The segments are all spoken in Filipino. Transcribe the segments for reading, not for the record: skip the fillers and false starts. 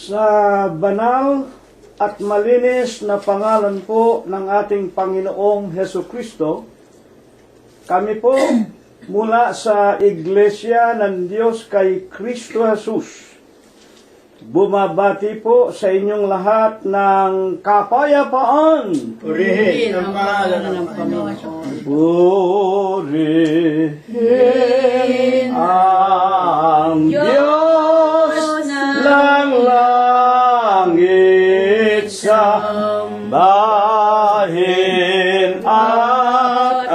Sa banal at malinis na pangalan po ng ating Panginoong Hesukristo, kami po mula sa Iglesia ng Diyos kay Kristo Jesus, bumabati po sa inyong lahat ng kapayapaan. Purihin ang pangalan ng Panginoon. Purihin ang Diyos ng langit sa bahin at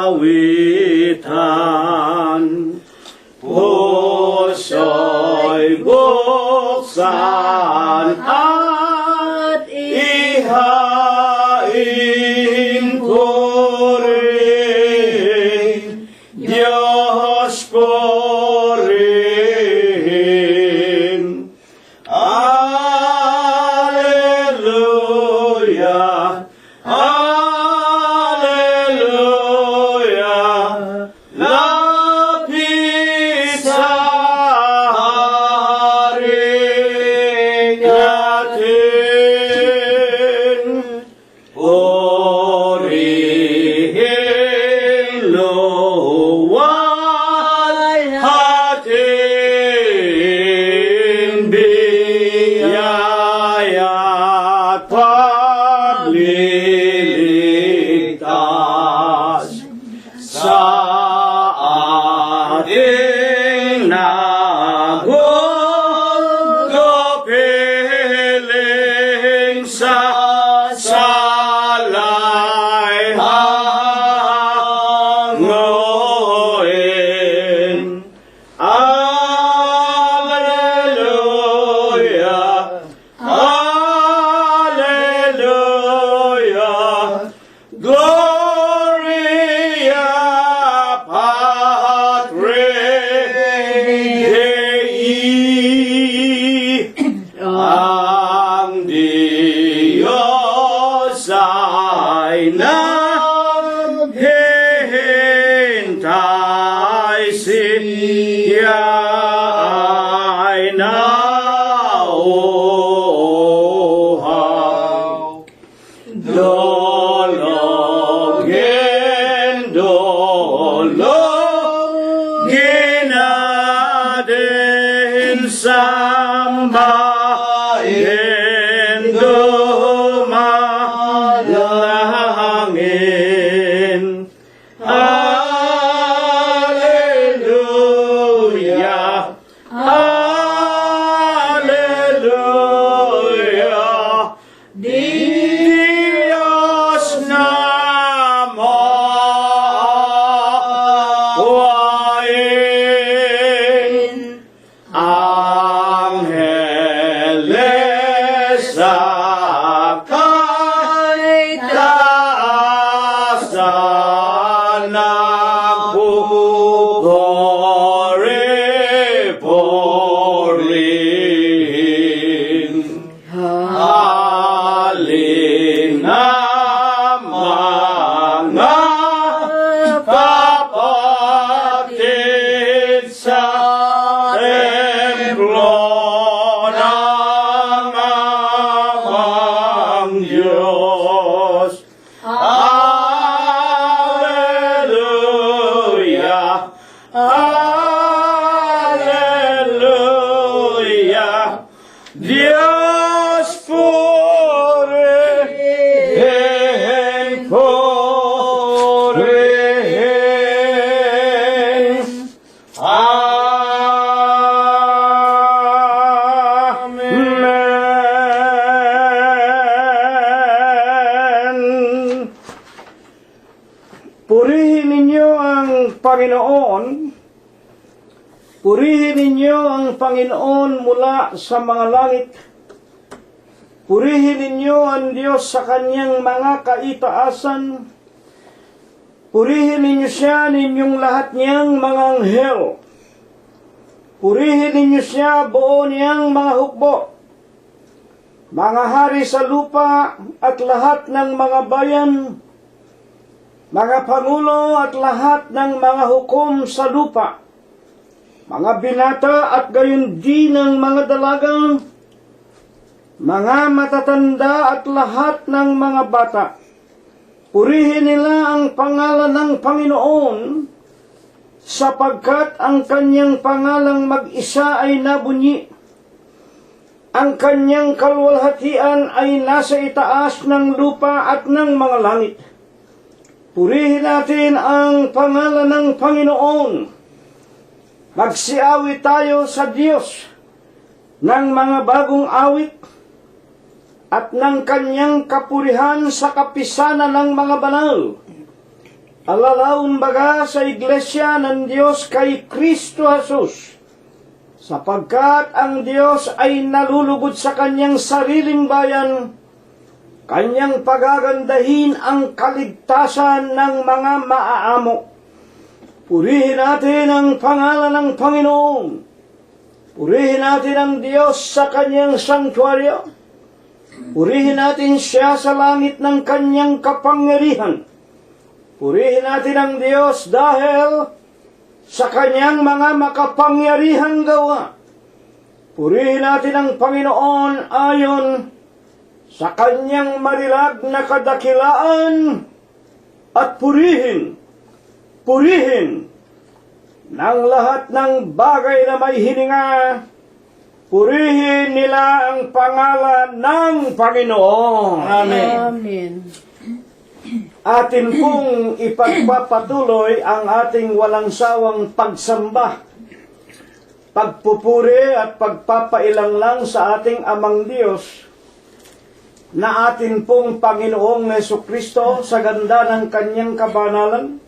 awitan. Puso'y buksan at ihain ko rin, Diyos ko rin. Alleluia, Alleluia, lapit sa haring natin. Purihin luwalhating biyaya at pagliligtas sa ating nagugupiling sa salay hanguin. Alleluia, Alleluia, Gloria Patri Dei. Ang Diyos ay naghihintay, siya ay nauuhaw. Dologin, dologin natin sambahin, dumalangin. Alleluia, Alleluia, Diyos na maawain. Angeles sa taasan nagpupuri-purihin. Halina mga kapatid sa templo ng amang Diyos. Alleluia, Alleluia, Diyos purihin, purihin. Amen. Purihin ninyo ang Panginoon. Purihin ninyo ang Panginoon mula sa mga langit. Purihin ninyo ang Diyos sa kanyang mga kaitaasan. Purihin ninyo siya ninyong lahat niyang mga anghel. Purihin ninyo siya buo niyang mga hukbo. Mga hari sa lupa at lahat ng mga bayan, mga pangulo at lahat ng mga hukom sa lupa, mga binata at gayon din ng mga dalagang, mga matatanda at lahat ng mga bata. Purihin nila ang pangalan ng Panginoon, sapagkat ang kanyang pangalang mag-isa ay nabunyi. Ang kanyang kalwalhatian ay nasa itaas ng lupa at ng mga langit. Purihin natin ang pangalan ng Panginoon. Magsiawit tayo sa Diyos ng mga bagong awit at ng kanyang kapurihan sa kapisanan ng mga banal. Alalaon baga sa iglesia ng Diyos kay Kristo Jesus, sapagkat ang Diyos ay nalulugod sa kanyang sariling bayan, kanyang pagagandahin ang kaligtasan ng mga maaamo. Purihin natin ang pangalan ng Panginoon. Purihin natin ang Diyos sa kanyang sanktuaryo. Purihin natin siya sa langit ng kanyang kapangyarihan. Purihin natin ang Diyos dahil sa kanyang mga makapangyarihang gawa. Purihin natin ang Panginoon ayon sa kanyang marilag na kadakilaan at purihin ng lahat ng bagay na may hininga. Purihin nila ang pangalan ng Panginoon. Amen. Amen. Atin pong ipagpapatuloy ang ating walang sawang pagsamba, pagpupuri at pagpapailang lang sa ating Amang Diyos, na atin pong Panginoong Jesucristo sa ganda ng kanyang kabanalan,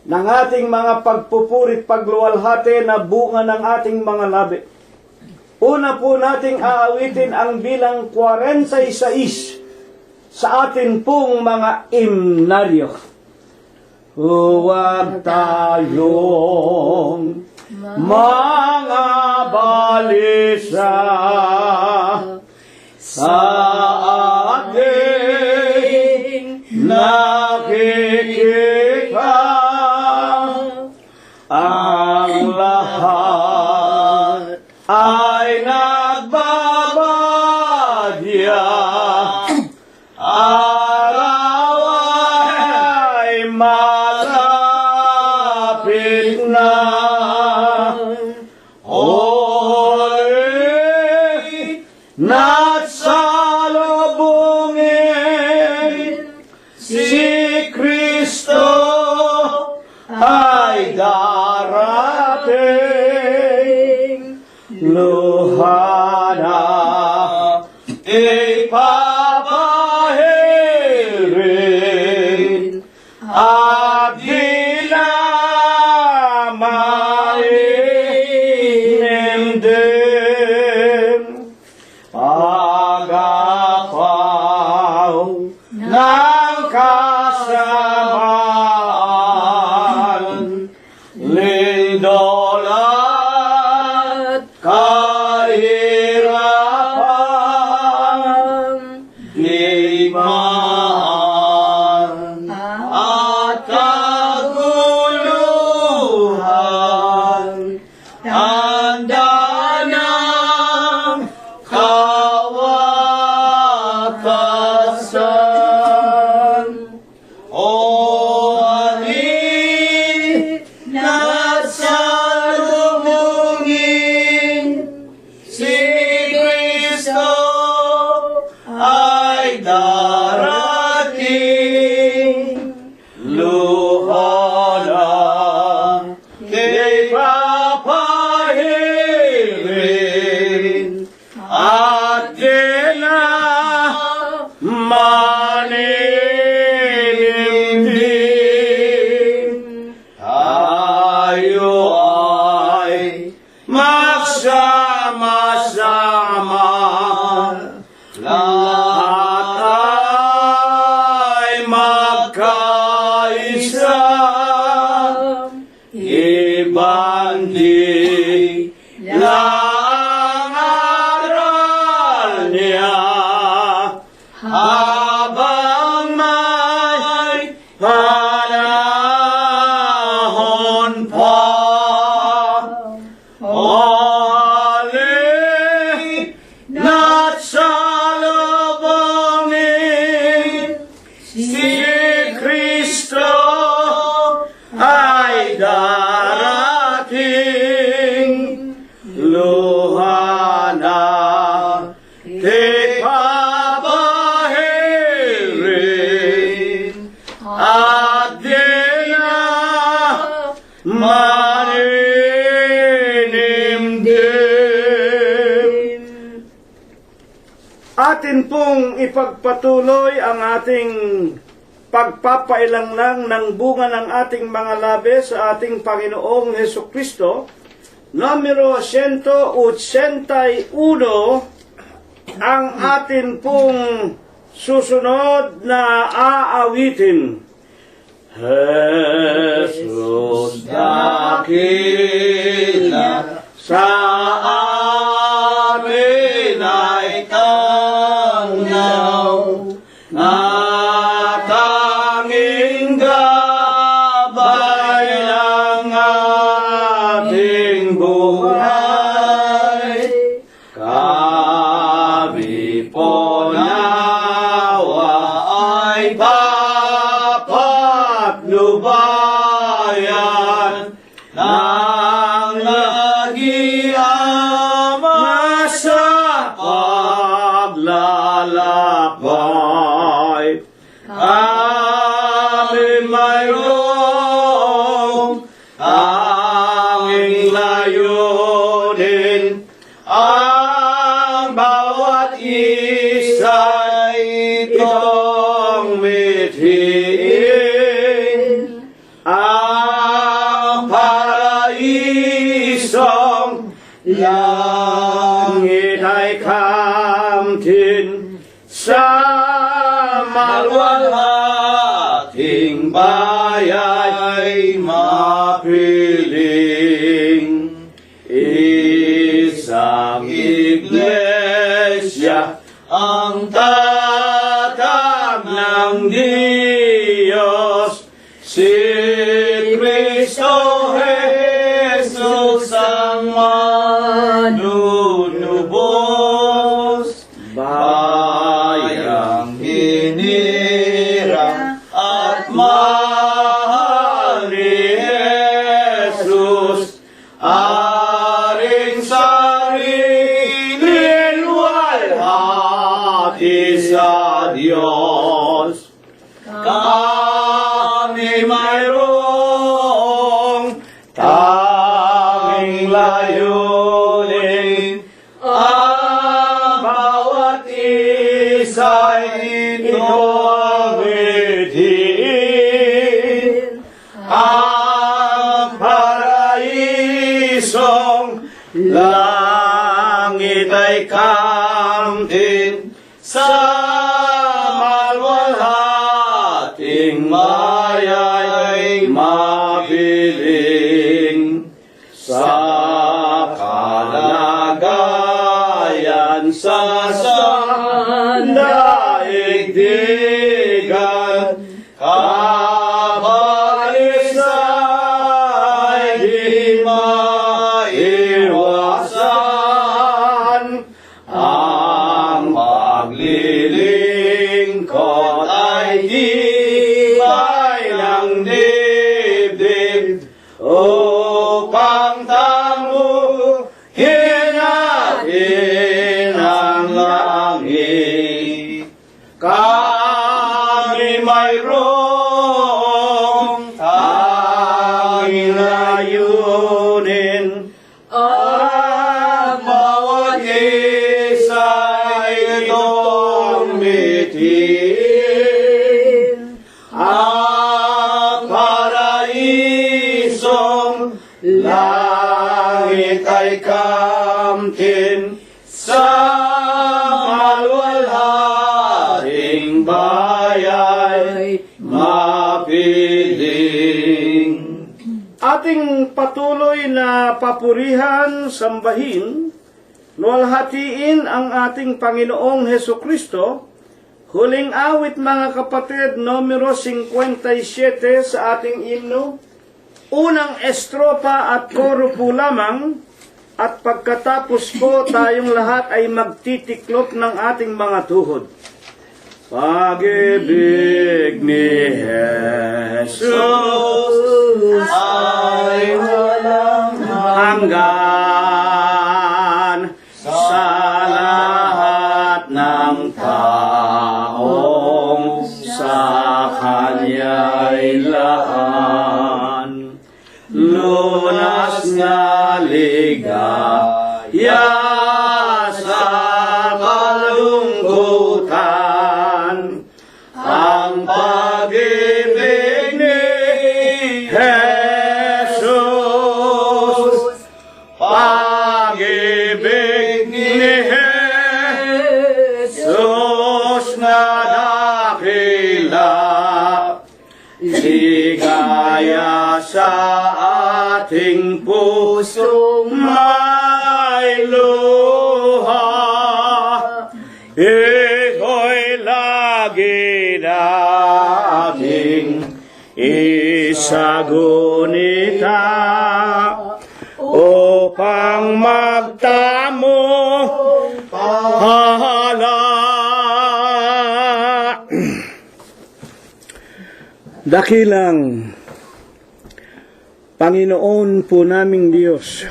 ng ating mga pagpupurit pagluwalhati na bunga ng ating mga labi. Una po nating aawitin ang bilang 46 sa atin pong mga imnaryo. Huwag tayong mga balisa sa ating nakikita. Ang lahat ay nagbabadya, araw ay malapit na. Uli na't salubungin si Kristo ay darating. Luhana ipapahirin at di na mainimdim. Pag-apaw ng kasamaan, lindol at kahirapan, digmaan at kaguluhan, tanda ng kawatasan. O halin na salubungin si Kristo ay darating. Luhana ipapahirin at di na maninimdim. Tayo ay magsama-sama, lahat atin pong ipagpatuloy ang ating pagpapailang ng bunga ng ating mga labi sa ating Panginoong Hesus Kristo. Numero 181 ang atin pong susunod na aawitin. Jesus dakila sa amin ay tangnaw na tanging gabay ng ating buhay. Kami po nawa ay papatnubayan ng nag-iama sa paglalakbay. Kami mayroong aming layunin, ang bawat isa'y itong mithiin. Ang paraisong langit ay kamtin sa maluwalhating bayay mapiling. Isang iglesia ang tatag ng Diyos, si Kristo Jesus ang manunubos. Bayang hinirang at mahal ni Jesus, aring sarili luwalhati sa Diyos. Kami mayroong tanging layunin, ang bawat isa'y itong mithiin. Ang paraisong langit ay kamtin sa maluwalhating bayay mapiling. Sa kalagayan sa sandaigdigan, kabalisa ay di maiwasan. Ang paglilingkod ay tibay ng dibdib, upang tamuhin natin ang langit. Kami mayroong tanging layunin, ang bawat isa'y itong mithiin. Ang paraisong langit ay kamtin sa maluwalhating bayay mapiling. Ating patuloy na papurihan, sambahin, luwalhatiin ang ating Panginoong Hesus Kristo. Huling awit, mga kapatid, numero 57 sa ating himno. Unang estropa at koro po lamang, at pagkatapos po tayong lahat ay magtitiklop ng ating mga tuhod. Pag-ibig ni Jesus ay walang hanggan sa lahat ng taong sa Kanya'y laan. Lunas nga ligaya sa kalungkutan, pusong may luha, ito'y lagi nating isagunita upang magtamo pahala. Dakilang Panginoon po naming Diyos,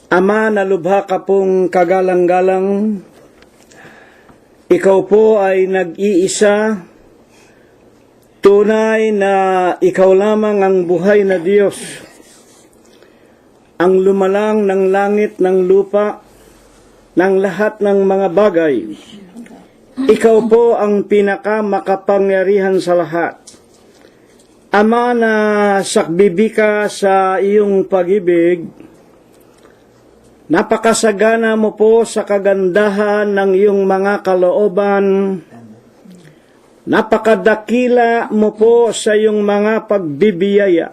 Ama, nalubha ka pong kagalang-galang. Ikaw po ay nag-iisa. Tunay na ikaw lamang ang buhay na Diyos, ang lumalang ng langit, ng lupa, ng lahat ng mga bagay. Ikaw po ang pinakamakapangyarihan sa lahat. Ama, na sakbibi ka sa iyong pag-ibig, napakasagana mo po sa kagandahan ng iyong mga kalooban, napakadakila mo po sa iyong mga pagbibiyaya.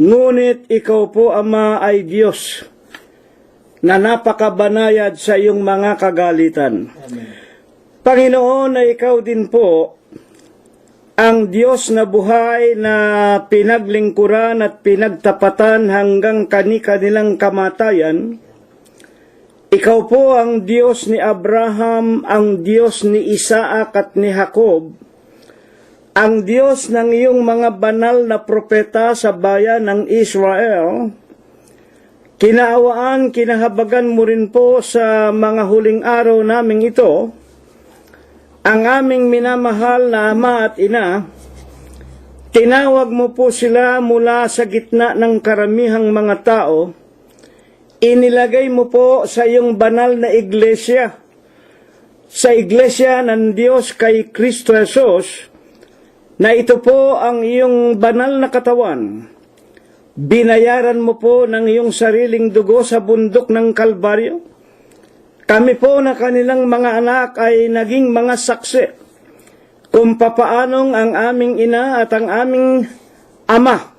Ngunit ikaw po, Ama, ay Diyos na napakabanayad sa iyong mga kagalitan. Panginoon, ay ikaw din po ang Diyos na buhay na pinaglingkuran at pinagtapatan hanggang kani-kanilang kamatayan. Ikaw po ang Diyos ni Abraham, ang Diyos ni Isaac at ni Jacob, ang Diyos ng iyong mga banal na propeta sa bayan ng Israel. Kinaawaan, kinahabagan mo rin po sa mga huling araw naming ito, ang aming minamahal na Ama at Ina. Tinawag mo po sila mula sa gitna ng karamihang mga tao. Inilagay mo po sa iyong banal na iglesia, sa iglesia ng Diyos kay Kristo Jesus, na ito po ang iyong banal na katawan. Binayaran mo po ng iyong sariling dugo sa bundok ng Kalbaryo. Kami po na kanilang mga anak ay naging mga saksi kung papaanong ang aming ina at ang aming ama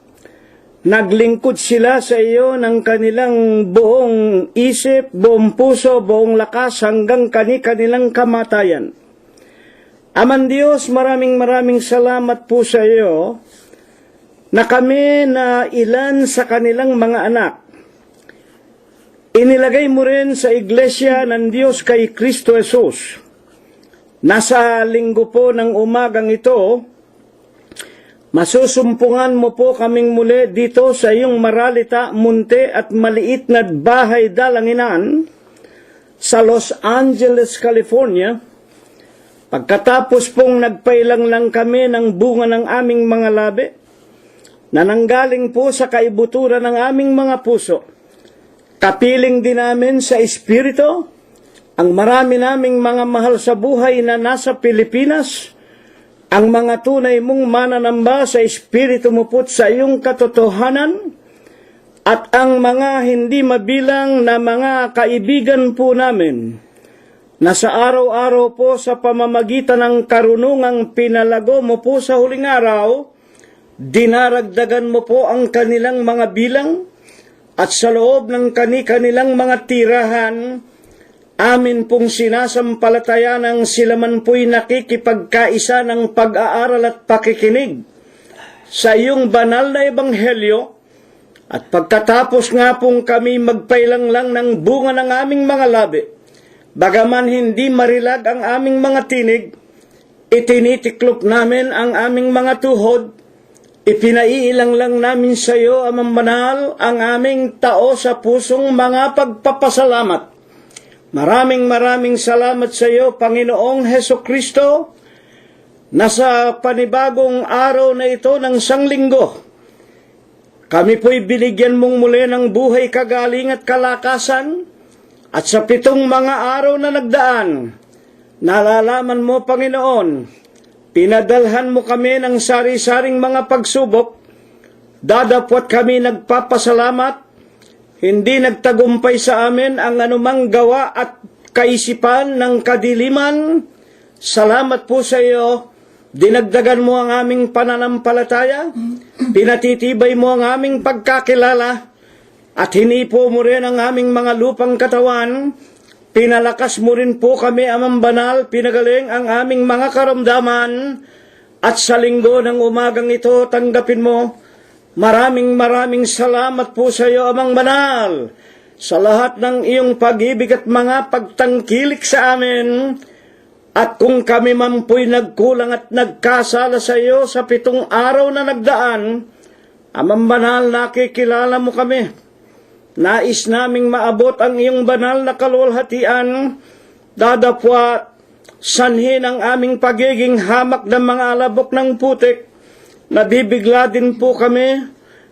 naglingkod sila sa iyo ng kanilang buong isip, buong puso, buong lakas hanggang kanilang kamatayan. Aman Diyos, maraming salamat po sa iyo na kami na ilan sa kanilang mga anak inilagay mo rin sa iglesia ng Diyos kay Kristo Jesus. Nasa linggo po ng umagang ito, masusumpungan mo po kaming muli dito sa iyong maralita, munti at maliit na bahay dalanginan sa Los Angeles, California. Pagkatapos pong nagpailang lang kami ng bunga ng aming mga labi, na nanggaling po sa kaibuturan ng aming mga puso, kapiling din namin sa Espiritu ang marami naming mga mahal sa buhay na nasa Pilipinas, ang mga tunay mong mananamba sa Espiritu mo po sa iyong katotohanan, at ang mga hindi mabilang na mga kaibigan po namin, na sa araw-araw po sa pamamagitan ng karunungang pinalago mo po sa huling araw, dinaragdagan mo po ang kanilang mga bilang, at sa loob ng kanilang mga tirahan, amin pong sinasampalataya ng sila man po'y nakikipagkaisa ng pag-aaral at pakikinig sa iyong banal na ebanghelyo. At pagkatapos nga pong kami magpailang lang ng bunga ng aming mga labi, bagaman hindi marilag ang aming mga tinig, itinitiklop namin ang aming mga tuhod. Ipinaiilang lang namin sa iyo, Amang Banal, ang aming tao sa pusong mga pagpapasalamat. Maraming salamat sa iyo, Panginoong Heso Kristo, na sa panibagong araw na ito ng sanglinggo, kami po'y binigyan mong muli ng buhay, kagaling at kalakasan, at sa 7 mga araw na nagdaan, nalalaman mo, Panginoon, pinadalhan mo kami ng sari-saring mga pagsubok, dadapwat kami nagpapasalamat, hindi nagtagumpay sa amin ang anumang gawa at kaisipan ng kadiliman. Salamat po sa iyo, Dinagdagan mo ang aming pananampalataya, pinatitibay mo ang aming pagkakilala, at hinipo mo rin ang aming mga lupang katawan. Pinalakas mo rin po kami, Amang Banal, pinagaling ang aming mga karamdaman, at sa linggo ng umagang ito, tanggapin mo. Maraming salamat po sa iyo, Amang Banal, sa lahat ng iyong pag-ibig at mga pagtangkilik sa amin. At kung kami man po'y nagkulang at nagkasala sa iyo sa 7 araw na nagdaan, Amang Banal, nakikilala mo kami. Nais naming maabot ang iyong banal na kaluwalhatian, dadapwa, sanhin ang aming pagiging hamak ng mga alabok ng putik. Nabibigla din po kami,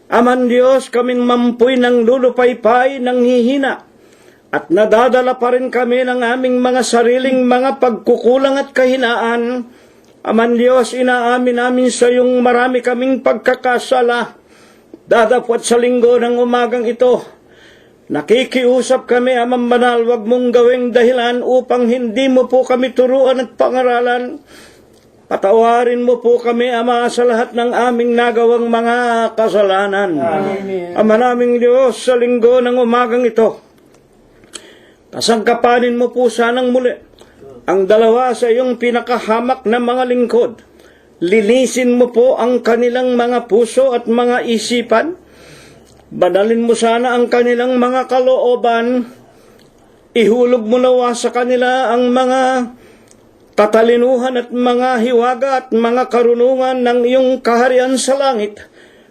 Aman Diyos, kaming mampuy ng lulupaypay, ng hihina, at nadadala pa rin kami ng aming mga sariling mga pagkukulang at kahinaan. Aman Diyos, inaamin namin sa iyong marami kaming pagkakasala. Dadapwat sa linggo ng umagang ito, nakikiusap kami, Amang Banal, wag mong gawing dahilan upang hindi mo po kami turuan at pangaralan. Patawarin mo po kami, Ama, sa lahat ng aming nagawang mga kasalanan. Amen. Ama naming Diyos, sa linggo ng umagang ito, kasangkapanin mo po sanang muli ang dalawa sa iyong pinakahamak na mga lingkod. Linisin mo po ang kanilang mga puso at mga isipan. Banalin mo sana ang kanilang mga kalooban. Ihulog mo nawa sa kanila ang mga katalinuhan at mga hiwaga at mga karunungan ng iyong kaharian sa langit.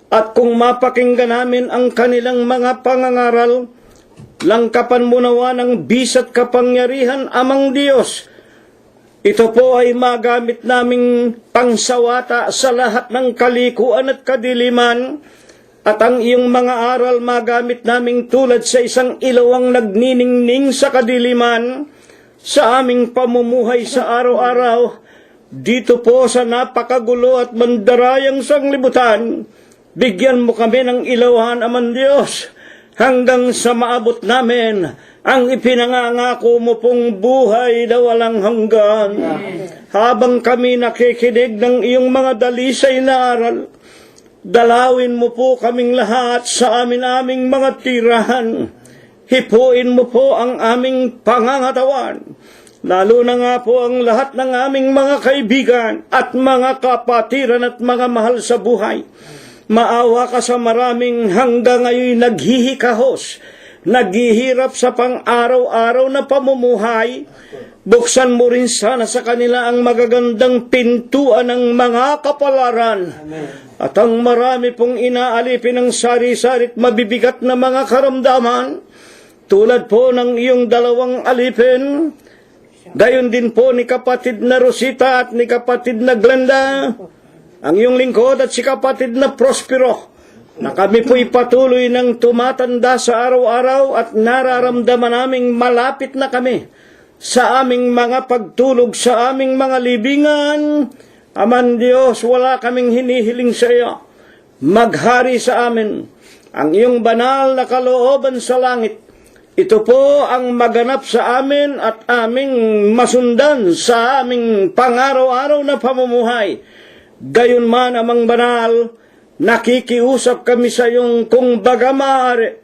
At kung mapakinggan namin ang kanilang mga pangangaral, langkapan mo nawa ng bisat kapangyarihan, Amang Diyos. Ito po ay magamit naming pangsawata sa lahat ng kalikuan at kadiliman, at ang iyong mga aral magamit naming tulad sa isang ilawang nagniningning sa kadiliman, sa aming pamumuhay sa araw-araw, dito po sa napakagulo at mandarayang sanglibutan. Bigyan mo kami ng ilawan, Amang Diyos, hanggang sa maabot namin ang ipinangangako mo pong buhay na walang hanggan. Habang kami nakikinig ng iyong mga dalisay na aral, dalawin mo po kaming lahat sa aming mga tirahan. Hipuin mo po ang aming pangangatawan, lalo na nga po ang lahat ng aming mga kaibigan at mga kapatiran at mga mahal sa buhay. Maawa ka sa maraming hanggang ngayon naghihikahos, naghihirap sa pang-araw-araw na pamumuhay. Buksan mo rin sana sa kanila ang magagandang pintuan ng mga kapalaran. Amen. At ang marami pong inaalipin ng sari-sarit mabibigat na mga karamdaman, tulad po ng iyong 2 alipin, gayon din po ni kapatid na Rosita at ni kapatid na Glenda, ang iyong lingkod at si kapatid na Prospero, na kami po'y patuloy ng tumatanda sa araw-araw at nararamdaman naming malapit na kami sa aming mga pagtulog sa aming mga libingan. Aman Diyos, wala kaming hinihiling sa iyo. Maghari sa amin ang iyong banal na kalooban sa langit. Ito po ang maganap sa amin at aming masundan sa aming pangaraw-araw na pamumuhay. Gayon man, Amang Banal, nakikiusap kami sa iyong kung baga maaari,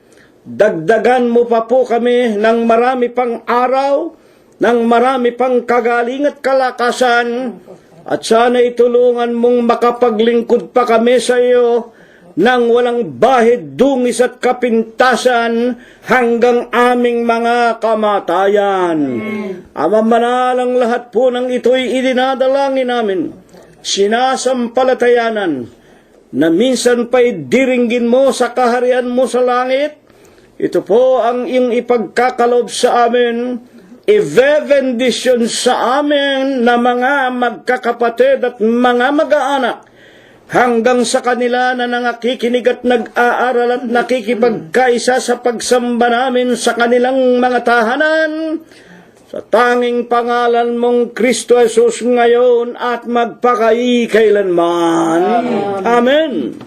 dagdagan mo pa po kami ng marami pang araw, ng marami pang kagaling at kalakasan, at sana itulungan mong makapaglingkod pa kami sa iyo nang walang bahid, dungis at kapintasan hanggang aming mga kamatayan. Amang Banal, ang lahat po ng ito'y idinadalangin namin, sinasampalatayanan, na minsan pa'y diringgin mo sa kaharian mo sa langit. Ito po ang iyong ipagkakalob sa amin, i-bendisyon sa amin na mga magkakapatid at mga mag-aanak, hanggang sa kanila na nangakikinig at nag-aaral at nakikipagkaisa sa pagsamba namin sa kanilang mga tahanan, sa tanging pangalan mong Kristo Jesus ngayon at magpakailanman. Amen.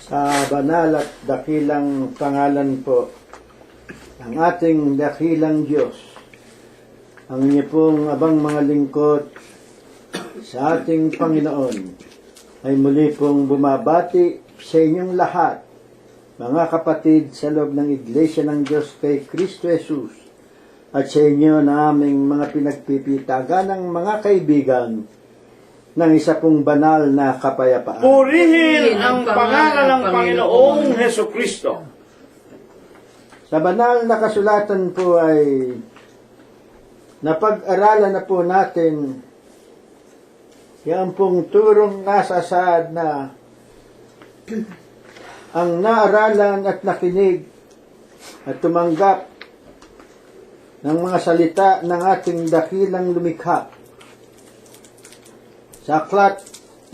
Sa banal at dakilang pangalan po ng ating dakilang Diyos, ang inyo pong abang mga lingkod, sa ating Panginoon ay muli pong bumabati sa inyong lahat, mga kapatid sa loob ng Iglesia ng Diyos kay Kristo Jesus, at sa inyo na aming mga pinagpipitagan ng mga kaibigan ng isa pong banal na kapayapaan. Purihin ang pangalan ng Panginoong Heso Kristo. Sa banal na kasulatan po ay napag-aralan na po natin yan pong turong nasa saad na ang naaralan at nakinig at tumanggap ng mga salita ng ating dakilang lumikha. Sa aklat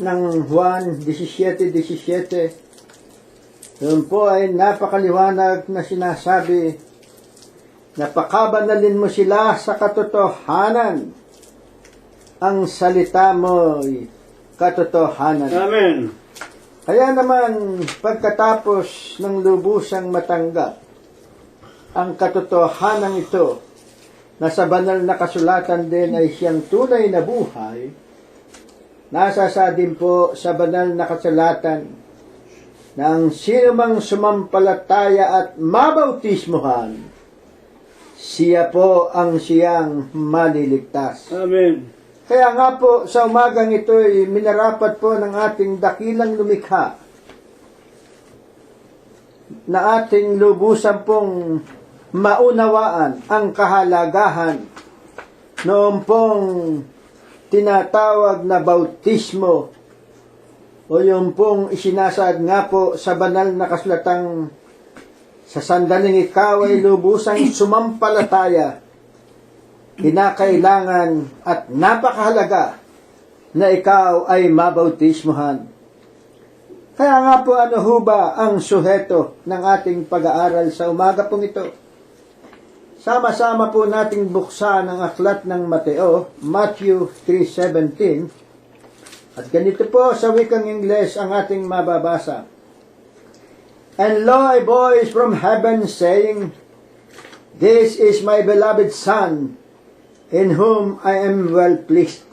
ng Juan 17:17, doon po ay napakaliwanag na sinasabi, napakabanalin mo sila sa katotohanan. Ang salita mo'y katotohanan. Amen. Kaya naman, pagkatapos ng lubusang matanggap ang katotohanan ito, na sa banal na kasulatan din ay siyang tunay na buhay, nasasa din po sa banal na kasulatan na ang sinumang sumampalataya at mabautismohan, siya po ang siyang maliligtas. Amen. Kaya nga po, sa umagang ito ay minarapat po ng ating dakilang lumikha na ating lubusan pong maunawaan ang kahalagahan noon pong tinatawag na bautismo o yung pong isinasaad nga po sa banal na kasulatang sa sandaling ikaw ay lubusang sumampalataya, kinakailangan at napakahalaga na ikaw ay mabautismohan. Kaya nga po ano ho ba ang suheto ng ating pag-aaral sa umaga pong ito? Sama-sama po nating buksan ang aklat ng Mateo, Matthew 3:17. At ganito po sa wikang Ingles ang ating mababasa. And lo, a voice from heaven saying, This is my beloved Son, in whom I am well pleased.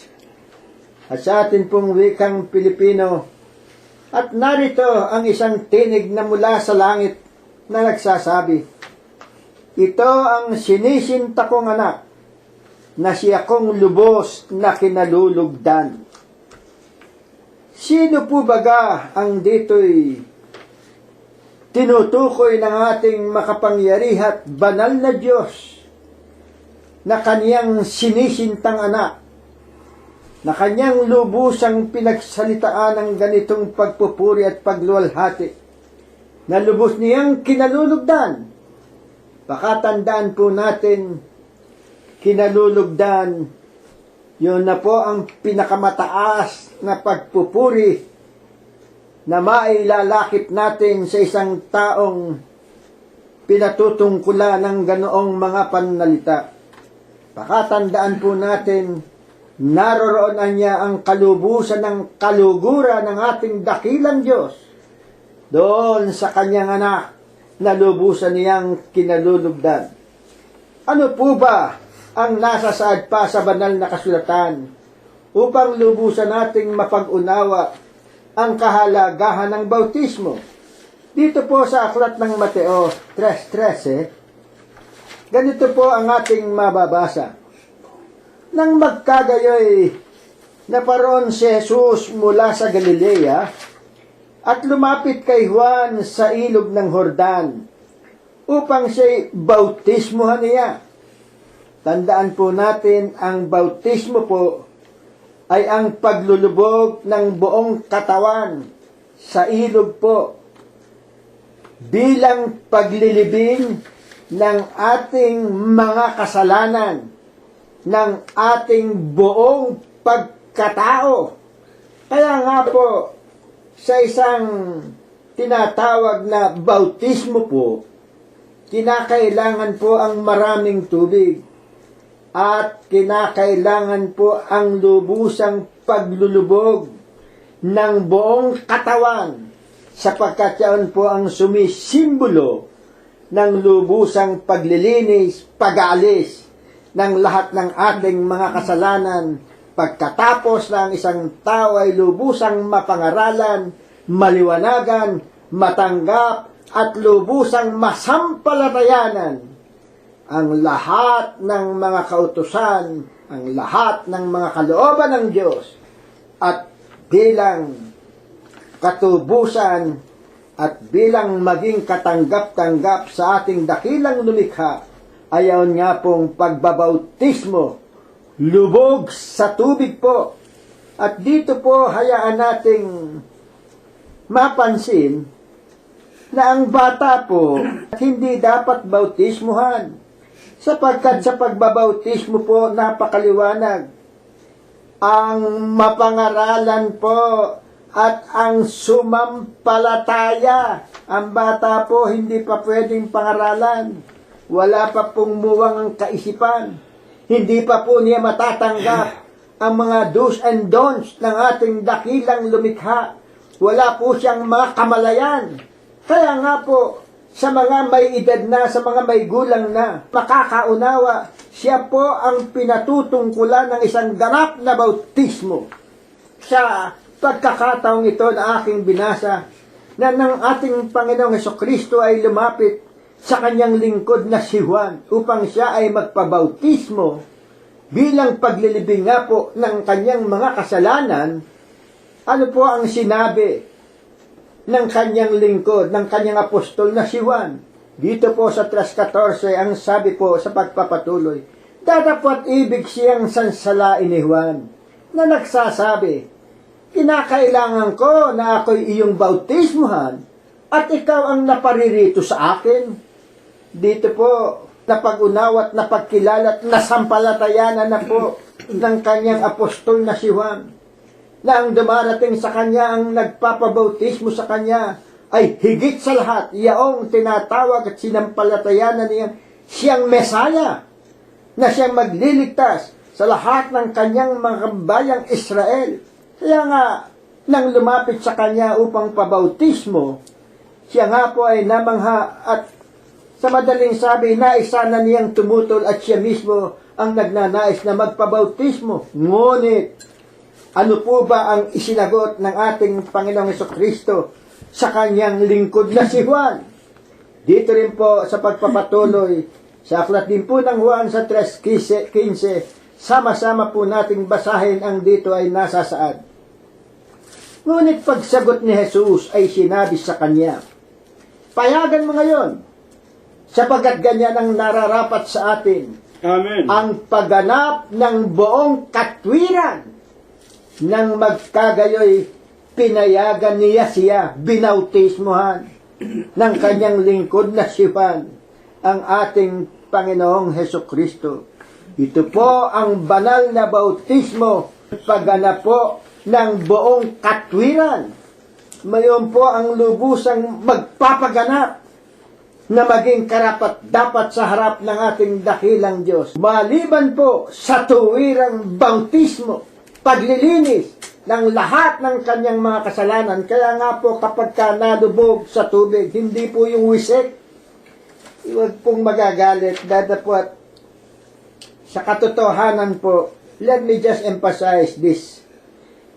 At sa atin pong wikang Pilipino, at narito ang isang tinig na mula sa langit na nagsasabi, Ito ang sinisinta kong anak, na siya kong lubos na kinalulugdan. Sino po baga ang dito'y tinutukoy ng ating makapangyarihat banal na Diyos na kaniyang sinisintang anak, na kanyang lubusang pinagsalitaan ng ganitong pagpupuri at pagluwalhati, na lubos niyang kinalulugdan? Pakatandaan po natin, kinalulugdan, yun na po ang pinakamataas na pagpupuri na mailalakip natin sa isang taong pinatutungkulan ng ganoong mga pananalita. Pakatandaan po natin, naroroonan niya ang kalubusan ng kaluguran ng ating dakilang Diyos doon sa kanyang anak na lubusan niyang kinalulugdan. Ano po ba ang nasasaad pa sa banal na kasulatan upang lubusan nating mapag-unawa ang kahalagahan ng bautismo? Dito po sa aklat ng Mateo 3:13, ganito po ang ating mababasa. Nang magkagayoy, naparoon si Jesus mula sa Galilea at lumapit kay Juan sa ilog ng Jordan upang siya'y bautismohan niya. Tandaan po natin, ang bautismo po ay ang paglulubog ng buong katawan sa ilog po bilang paglilibing ng ating mga kasalanan, ng ating buong pagkatao. Kaya nga po, sa isang tinatawag na bautismo po, kinakailangan po ang maraming tubig at kinakailangan po ang lubusang paglulubog ng buong katawan, sapagkat yan po ang sumisimbolo ng lubusang paglilinis, pag-aalis ng lahat ng ating mga kasalanan, pagkatapos na ang isang tao ay lubusang mapangaralan, maliwanagan, matanggap, at lubusang masampalatayanan ang lahat ng mga kautusan, ang lahat ng mga kalooban ng Diyos, at bilang katubusan at bilang maging katanggap-tanggap sa ating dakilang lumikha, ayaw nga pong pagbabautismo, lubog sa tubig po. At dito po hayaan nating mapansin na ang bata po hindi dapat bautismuhan, sapagkat sa pagbabautismo po napakaliwanag. Ang mapangaralan po at ang sumampalataya. Ang bata po hindi pa pwedeng pangaralan. Wala pa pong muwang ang kaisipan. Hindi pa po niya matatanggap ang mga do's and don'ts ng ating dakilang lumikha. Wala po siyang mga kamalayan. Kaya nga po, sa mga may edad na, sa mga may gulang na, makakaunawa, siya po ang pinatutungkulan ng isang ganap na bautismo. Sa pagkakataong ito na aking binasa, na ng ating Panginoong Hesukristo ay lumapit sa kanyang lingkod na si Juan upang siya ay magpabautismo bilang paglilibing nga po ng kanyang mga kasalanan. Ano po ang sinabi ng kanyang lingkod, ng kanyang apostol na si Juan? Dito po sa 3:14, ang sabi po sa pagpapatuloy, datapwat ibig siyang sansalain ni Juan, na nagsasabi, kinakailangan ko na ako'y iyong bautismuhan, at ikaw ang naparirito sa akin. Dito po, napag-unawa at napagkilala at nasampalatayanan na po ng kanyang apostol na si Juan, na ang dumarating sa kanya, ang nagpapabautismo sa kanya, ay higit sa lahat, yaong tinatawag at sinampalatayanan niya, siyang Mesaya, na siyang magliligtas sa lahat ng kanyang mga bayang Israel. Kaya nga, nang lumapit sa kanya upang pabautismo, siya nga po ay namangha at sa madaling sabi, naisa na niyang tumutol at siya mismo ang nagnanais na magpabautismo. Ngunit, ano po ba ang isinagot ng ating Panginoong Hesukristo sa kanyang lingkod na si Juan? Dito rin po sa pagpapatuloy, sa aklat din po ng Juan sa 3:15, sama-sama po nating basahin ang dito ay nasa saad. Ngunit pagsagot ni Jesus ay sinabi sa kanya, payagan mo ngayon, sapagkat ganyan ang nararapat sa atin, Amen. ang pagganap ng buong katwiran. Nang magkagayoy, pinayagan niya siya, binautismuhan ng kanyang lingkod na si Juan, ang ating Panginoong Hesukristo. Ito po ang banal na bautismo, pagganap po ng buong katwiran. Mayon po ang lubusang magpapaganap na maging karapat-dapat sa harap ng ating dakilang Diyos. Maliban po sa tuwirang bautismo, paglilinis ng lahat ng kanyang mga kasalanan. Kaya nga po kapag ka nalubog sa tubig, hindi po yung wisik, huwag pong magagalit. Dadapot sa katotohanan po, let me just emphasize this.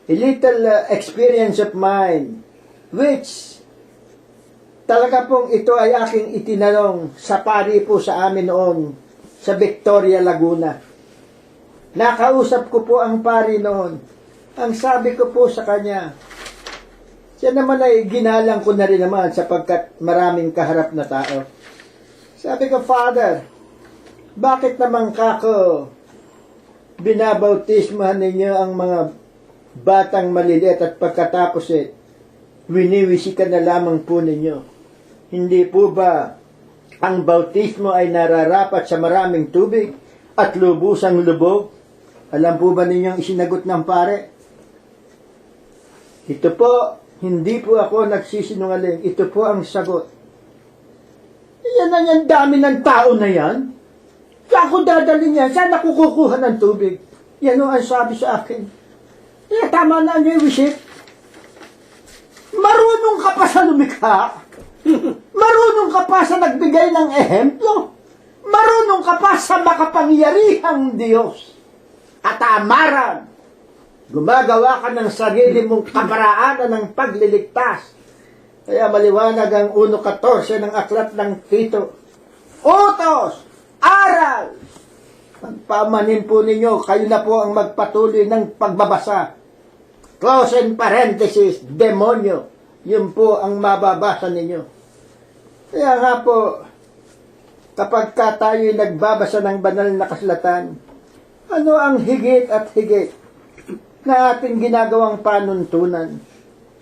A little experience of mine, which talaga pong ito ay aking itinanong sa pari po sa amin noon sa Victoria, Laguna. Nakausap ko po ang pari noon. Ang sabi ko po sa kanya, siya naman ay ginalang ko na rin naman sapagkat maraming kaharap na tao. Sabi ko, Father, bakit naman kako binabautismahan ninyo ang mga batang maliliit at pagkatapos winiwisikan na lamang po ninyo? Hindi po ba ang bautismo ay nararapat sa maraming tubig at lubusang lubog? Alam po ba ninyong isinagot ng pare? Ito po, hindi po ako nagsisinungaling. Ito po ang sagot. Yan na yan, dami ng tao na yan. Kaya ako dadalhin yan, saan ako kukuha ng tubig? Yan o ang sabi sa akin. Kaya tama na niyo yung wisit. Marunong ka pa sa lumikha. Marunong ka pa sa nagbigay ng ehemplo. Marunong ka pa sa makapangyarihang Diyos at amaran Gumagawa ka ng sarili mong kaparaanan ng pagliligtas. Kaya maliwanag ang 1.14 ng aklat ng Tito. Utos! Aral! Pagpamanin po ninyo, kayo na po ang magpatuloy ng pagbabasa. Close and parenthesis, demonyo. Yun po ang mababasa ninyo. Kaya nga po, kapag ka tayo'y nagbabasa ng banal na kasulatan, ano ang higit at higit na ating ginagawang panuntunan?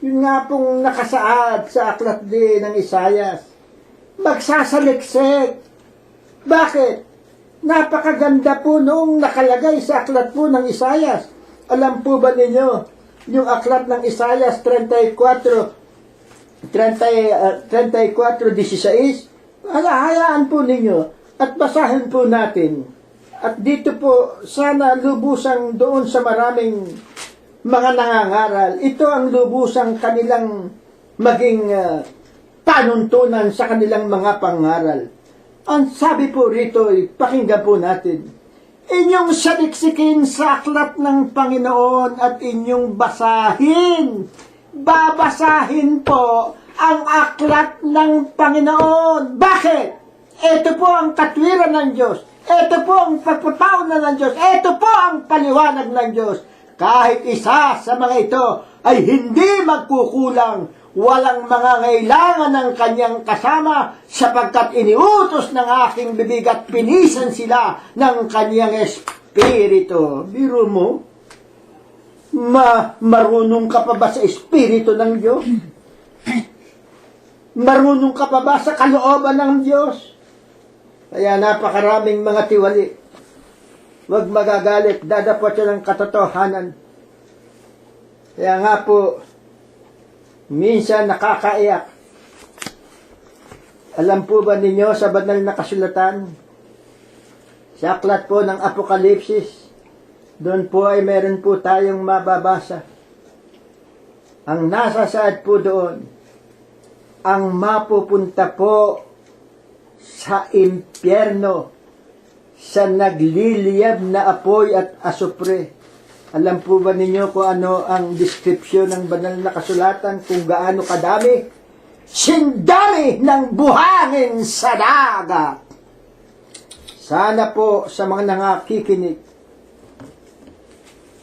Yun nga pong nakasaad sa aklat din ng Isayas. Magsasaliksik. Bakit? Napakaganda po noong nakalagay sa aklat po ng Isayas. Alam po ba ninyo, yung aklat ng Isayas 34:16, hayaan po ninyo at basahin po natin. At dito po, sana lubusang doon sa maraming mga nangangaral, ito ang lubusang kanilang maging panuntunan sa kanilang mga pangaral. Ang sabi po rito, pakinggan po natin. Inyong saliksikin sa aklat ng Panginoon at inyong basahin. Babasahin po ang aklat ng Panginoon. Bakit? Ito po ang katwiran ng Diyos. Ito po ang pagpapaunan ng Diyos. Ito po ang paliwanag ng Diyos. Kahit isa sa mga ito ay hindi magkukulang, walang mangangailangan ng kanyang kasama sapagkat iniutos ng aking bibig at pinisan sila ng kanyang espiritu. Biro mo, marunong ka pa ba sa espiritu ng Diyos? Marunong ka pa ba sa kalooban ng Diyos? Kaya napakaraming mga tiwali. Huwag magagalit, dadapot siya ng katotohanan. Kaya nga po, minsan nakakaiyak. Alam po ba ninyo sa banal na kasulatan, sa aklat po ng Apokalipsis, doon po ay meron po tayong mababasa. Ang nasa saad po doon, ang mapupunta po sa impyerno, sa nagliliyab na apoy at asupre. Alam po ba ninyo kung ano ang description ng banal na kasulatan, kung gaano kadami? Sindami ng buhangin sa dagat. Sana po sa mga nangakikinig,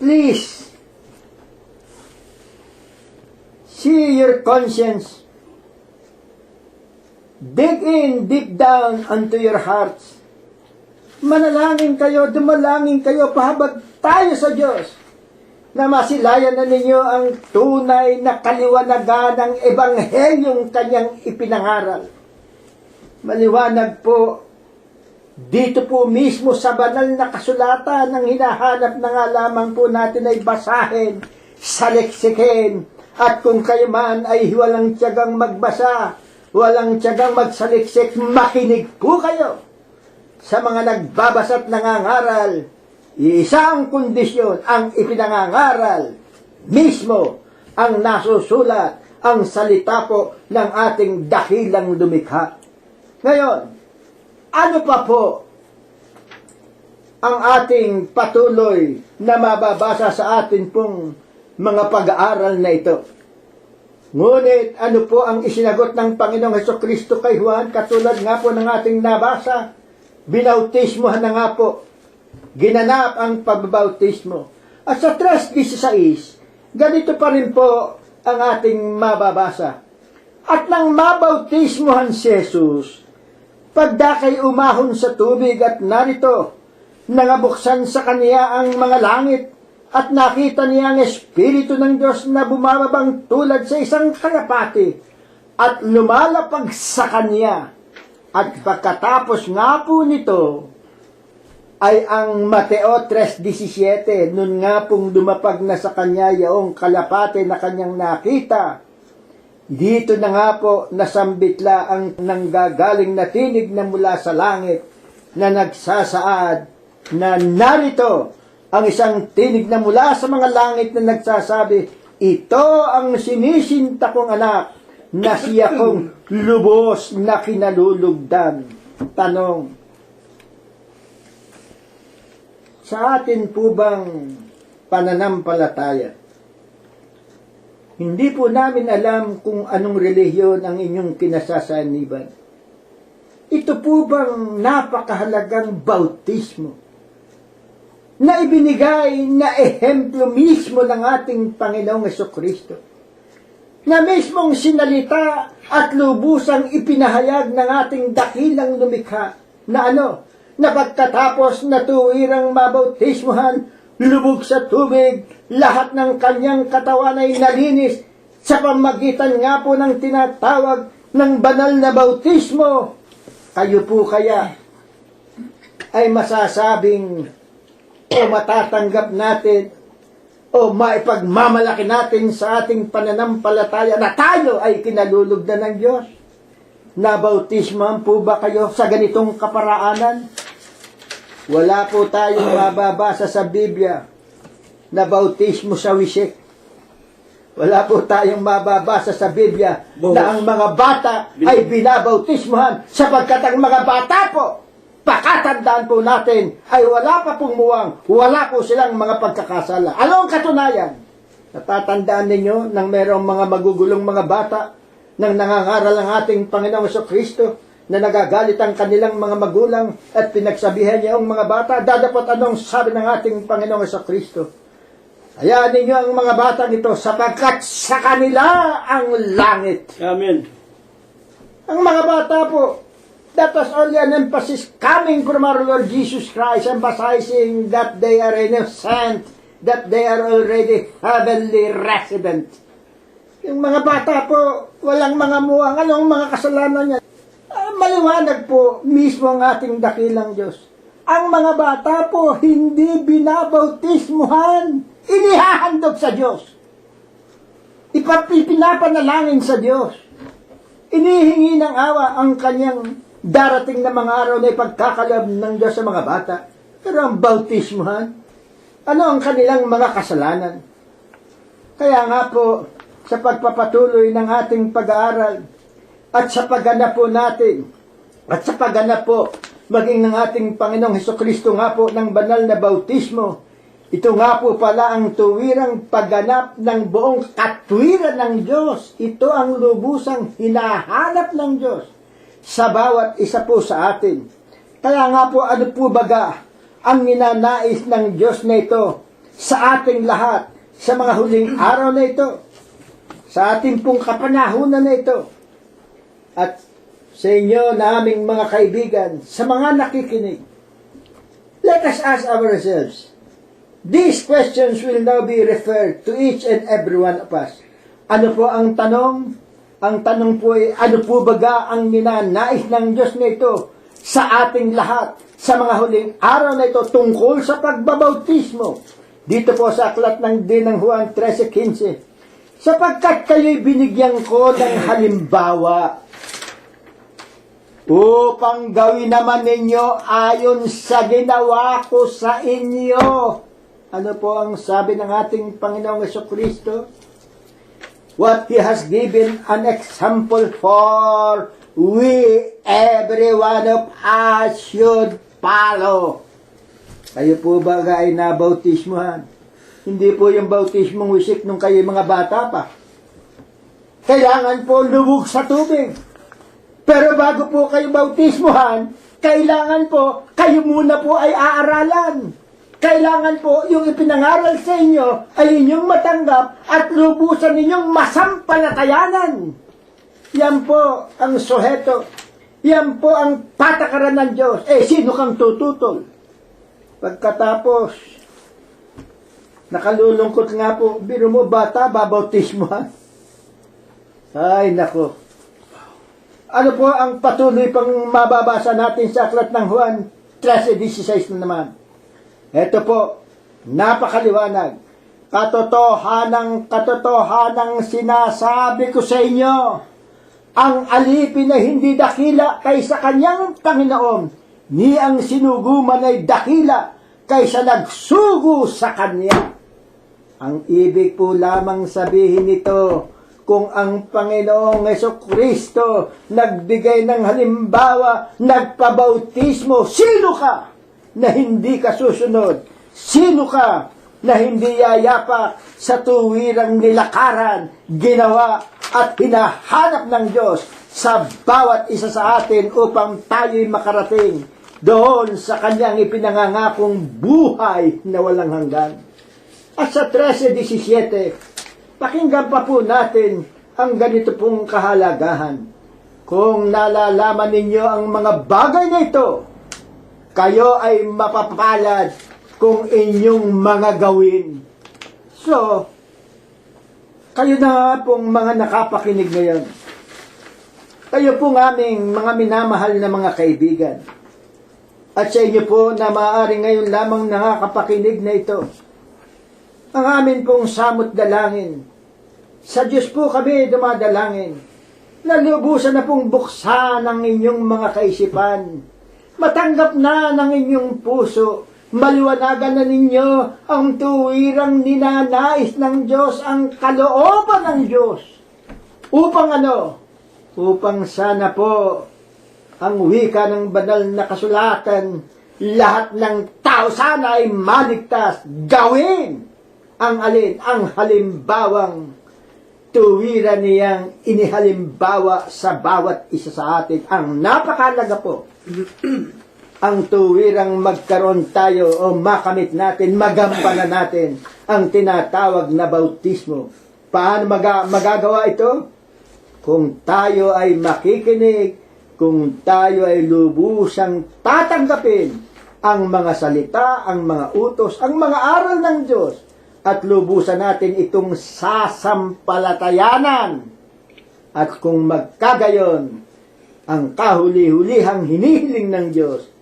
please, see your conscience. Dig in deep down unto your hearts. Manalangin kayo, dumalangin kayo, pahabag tayo sa Diyos na masilayan na ninyo ang tunay na kaliwanagan ng ebanghelyong kanyang ipinangaral. Maliwanag po, dito po mismo sa banal na kasulatan, ang hinahanap na nga lamang po natin ay basahin, saliksikin, at kung kayo man ay walang tiyagang magbasa, walang tiyagang magsaliksik, makinig po kayo sa mga nagbabasa at nangangaral. Isang kondisyon ang ipinangangaral mismo ang nasusulat, ang salita po ng ating dakilang lumikha. Ngayon, ano pa po ang ating patuloy na mababasa sa atin pong mga pag-aaral na ito? Ngunit ano po ang isinagot ng Panginoong Hesukristo kay Juan, katulad nga po ng ating nabasa? Binautismohan na nga po. Ginanap ang pagbabautismo. At sa 3:16, ganito pa rin po ang ating mababasa. At nang mabautismohan si Jesus, pagdakay umahon sa tubig at narito, nangabuksan sa kaniya ang mga langit at nakita niya ang Espiritu ng Diyos na bumababang tulad sa isang kalapati at lumalapag sa kaniya. At pagkatapos nga po nito, ay ang Mateo 3:17, nun nga pong dumapag na sa kanya yaong kalapate na kanyang nakita. Dito na nga po nasambitla ang nanggagaling na tinig na mula sa langit na nagsasaad na narito ang isang tinig na mula sa mga langit na nagsasabi, ito ang sinisinta kong anak na siya kong lubos na kinalulugdan. Tanong, sa atin po bang pananampalataya. Hindi po namin alam kung anong relihiyon ang inyong kinasasaniban. Ito po bang napakahalagang bautismo na ibinigay na ehemplo mismo ng ating Panginoong Jesucristo, na mismong sinalita at lubusang ipinahayag ng ating dakilang lumikha na na pagkatapos na tuwirang mabautismohan, lubog sa tubig, lahat ng kanyang katawan ay nalinis sa pamagitan nga po ng tinatawag ng banal na bautismo. Kayo po kaya ay masasabing o matatanggap natin o maipagmamalaki natin sa ating pananampalataya na tayo ay kinalulugdan ng Diyos? Nabautismohan po ba kayo sa ganitong kaparaanan? Wala po tayong mababasa sa Biblia na bautismo sa wisik. Wala po tayong mababasa sa Biblia na ang mga bata ay binabautismohan, sapagkat ang mga bata po, pakatandaan po natin, ay wala pa pong muwang, wala po silang mga pagkakasala. Ano ang katunayan? Natatandaan ninyo nang merong mga magugulong mga bata nang nangangaral ang ating Panginoong Jesucristo, na nagagalit ang kanilang mga magulang at pinagsabihan niya ang mga bata, dadapot anong sabi ng ating Panginoong Jesucristo? Hayaan ninyo ang mga batang ito, sapagkat sa kanila ang langit. Amen. Ang mga bata po, that was only an emphasis coming from our Lord Jesus Christ, emphasizing that they are innocent, that they are already heavenly resident. Yung mga bata po, walang mga muwang, anong mga kasalanan niya? Maliwanag po mismo ang ating dakilang Diyos. Ang mga bata po hindi binabautismuhan, inihahandog sa Diyos. Ipinapanalangin sa Diyos. Inihingi ng awa ang kanyang darating na mga araw na ipagkakalab ng Diyos sa mga bata. Pero ang bautismuhan, ano ang kanilang mga kasalanan? Kaya nga po, sa pagpapatuloy ng ating pag-aaral, at sa pagganap po natin, at sa pagganap po, maging ng ating Panginoong Hesukristo nga po ng banal na bautismo, ito nga po pala ang tuwirang pagganap ng buong katwiran ng Diyos. Ito ang lubusang hinahanap ng Diyos sa bawat isa po sa atin. Kaya nga po, ano po baga ang ninanais ng Diyos na ito sa ating lahat, sa mga huling araw na ito, sa ating pong kapanahunan na ito, at sa inyo na aming mga kaibigan, sa mga nakikinig. Let us ask ourselves, these questions will now be referred to each and every one of us. Ano po ang tanong? Ang tanong po ay, ano po baga ang ninanais ng Diyos na ito sa ating lahat, sa mga huling araw na ito, tungkol sa pagbabautismo? Dito po sa aklat ng Dinang Juan 13:15, sapagkat kayo'y binigyan ko ng halimbawa, upang gawin naman ninyo ayon sa ginawa ko sa inyo. Ano po ang sabi ng ating Panginoong Jesucristo? What He has given an example for, we, every one of us, should follow. Kayo po ba ay nabautismuhan? Hindi po yung bautismong wisik nung kayo mga bata pa. Kailangan po lubog sa tubig. Pero bago po kayo bautismuhan, kailangan po, kayo muna po ay aaralan. Kailangan po, yung ipinangaral sa inyo ay inyong matanggap at lubusan ninyong masampalatayanan. Yan po ang suheto. Yan po ang patakaran ng Diyos. Sino kang tututol? Pagkatapos, nakalulungkot nga po, biro mo bata, babautismuhan. Ay, nako. Ano po ang patuloy pang mababasa natin sa aklat ng Juan 13:16 na naman? Ito po, napakaliwanag. Katotohanang sinasabi ko sa inyo, ang alipin na hindi dakila kaysa kanyang Panginoon, ni ang sinuguman ay dakila kaysa nagsugo sa kanya. Ang ibig po lamang sabihin nito, kung ang Panginoong Jesucristo nagbigay ng halimbawa, nagpabautismo, sino ka na hindi ka susunod? Sino ka na hindi yayapak sa tuwirang nilakaran, ginawa at hinahanap ng Diyos sa bawat isa sa atin upang tayo'y makarating doon sa kanyang ipinangangakong buhay na walang hanggan. At sa 13:17, pakinggan pa po natin ang ganito pong kahalagahan. Kung nalalaman ninyo ang mga bagay na ito, kayo ay mapapalad kung inyong mga gawin. So, kayo na pong mga nakapakinig ngayon. Kayo pong aming mga minamahal na mga kaibigan. At sa inyo po na maaari ngayon lamang nakakapakinig na ito. Ang amin pong samot dalangin. Sa Diyos po kami dumadalangin. Nalubusan na pong buksan ang inyong mga kaisipan. Matanggap na ng inyong puso. Maliwanagan na ninyo ang tuwirang ninanais ng Diyos, ang kalooban ng Diyos. Upang ano? Upang sana po ang wika ng banal na kasulatan, lahat ng tao sana ay maligtas. Gawin ang alin? Ang halimbawang tuwiran niyang inihalimbawa sa bawat isa sa atin. Ang napakalaga po, ang tuwirang magkaroon tayo o makamit natin, magampanan natin ang tinatawag na bautismo. Paano magagawa ito? Kung tayo ay makikinig, kung tayo ay lubusang tatanggapin ang mga salita, ang mga utos, ang mga aral ng Diyos, at lubusan natin itong sasampalatayanan. At kung magkagayon, ang kahuli-hulihang hinihiling ng Diyos,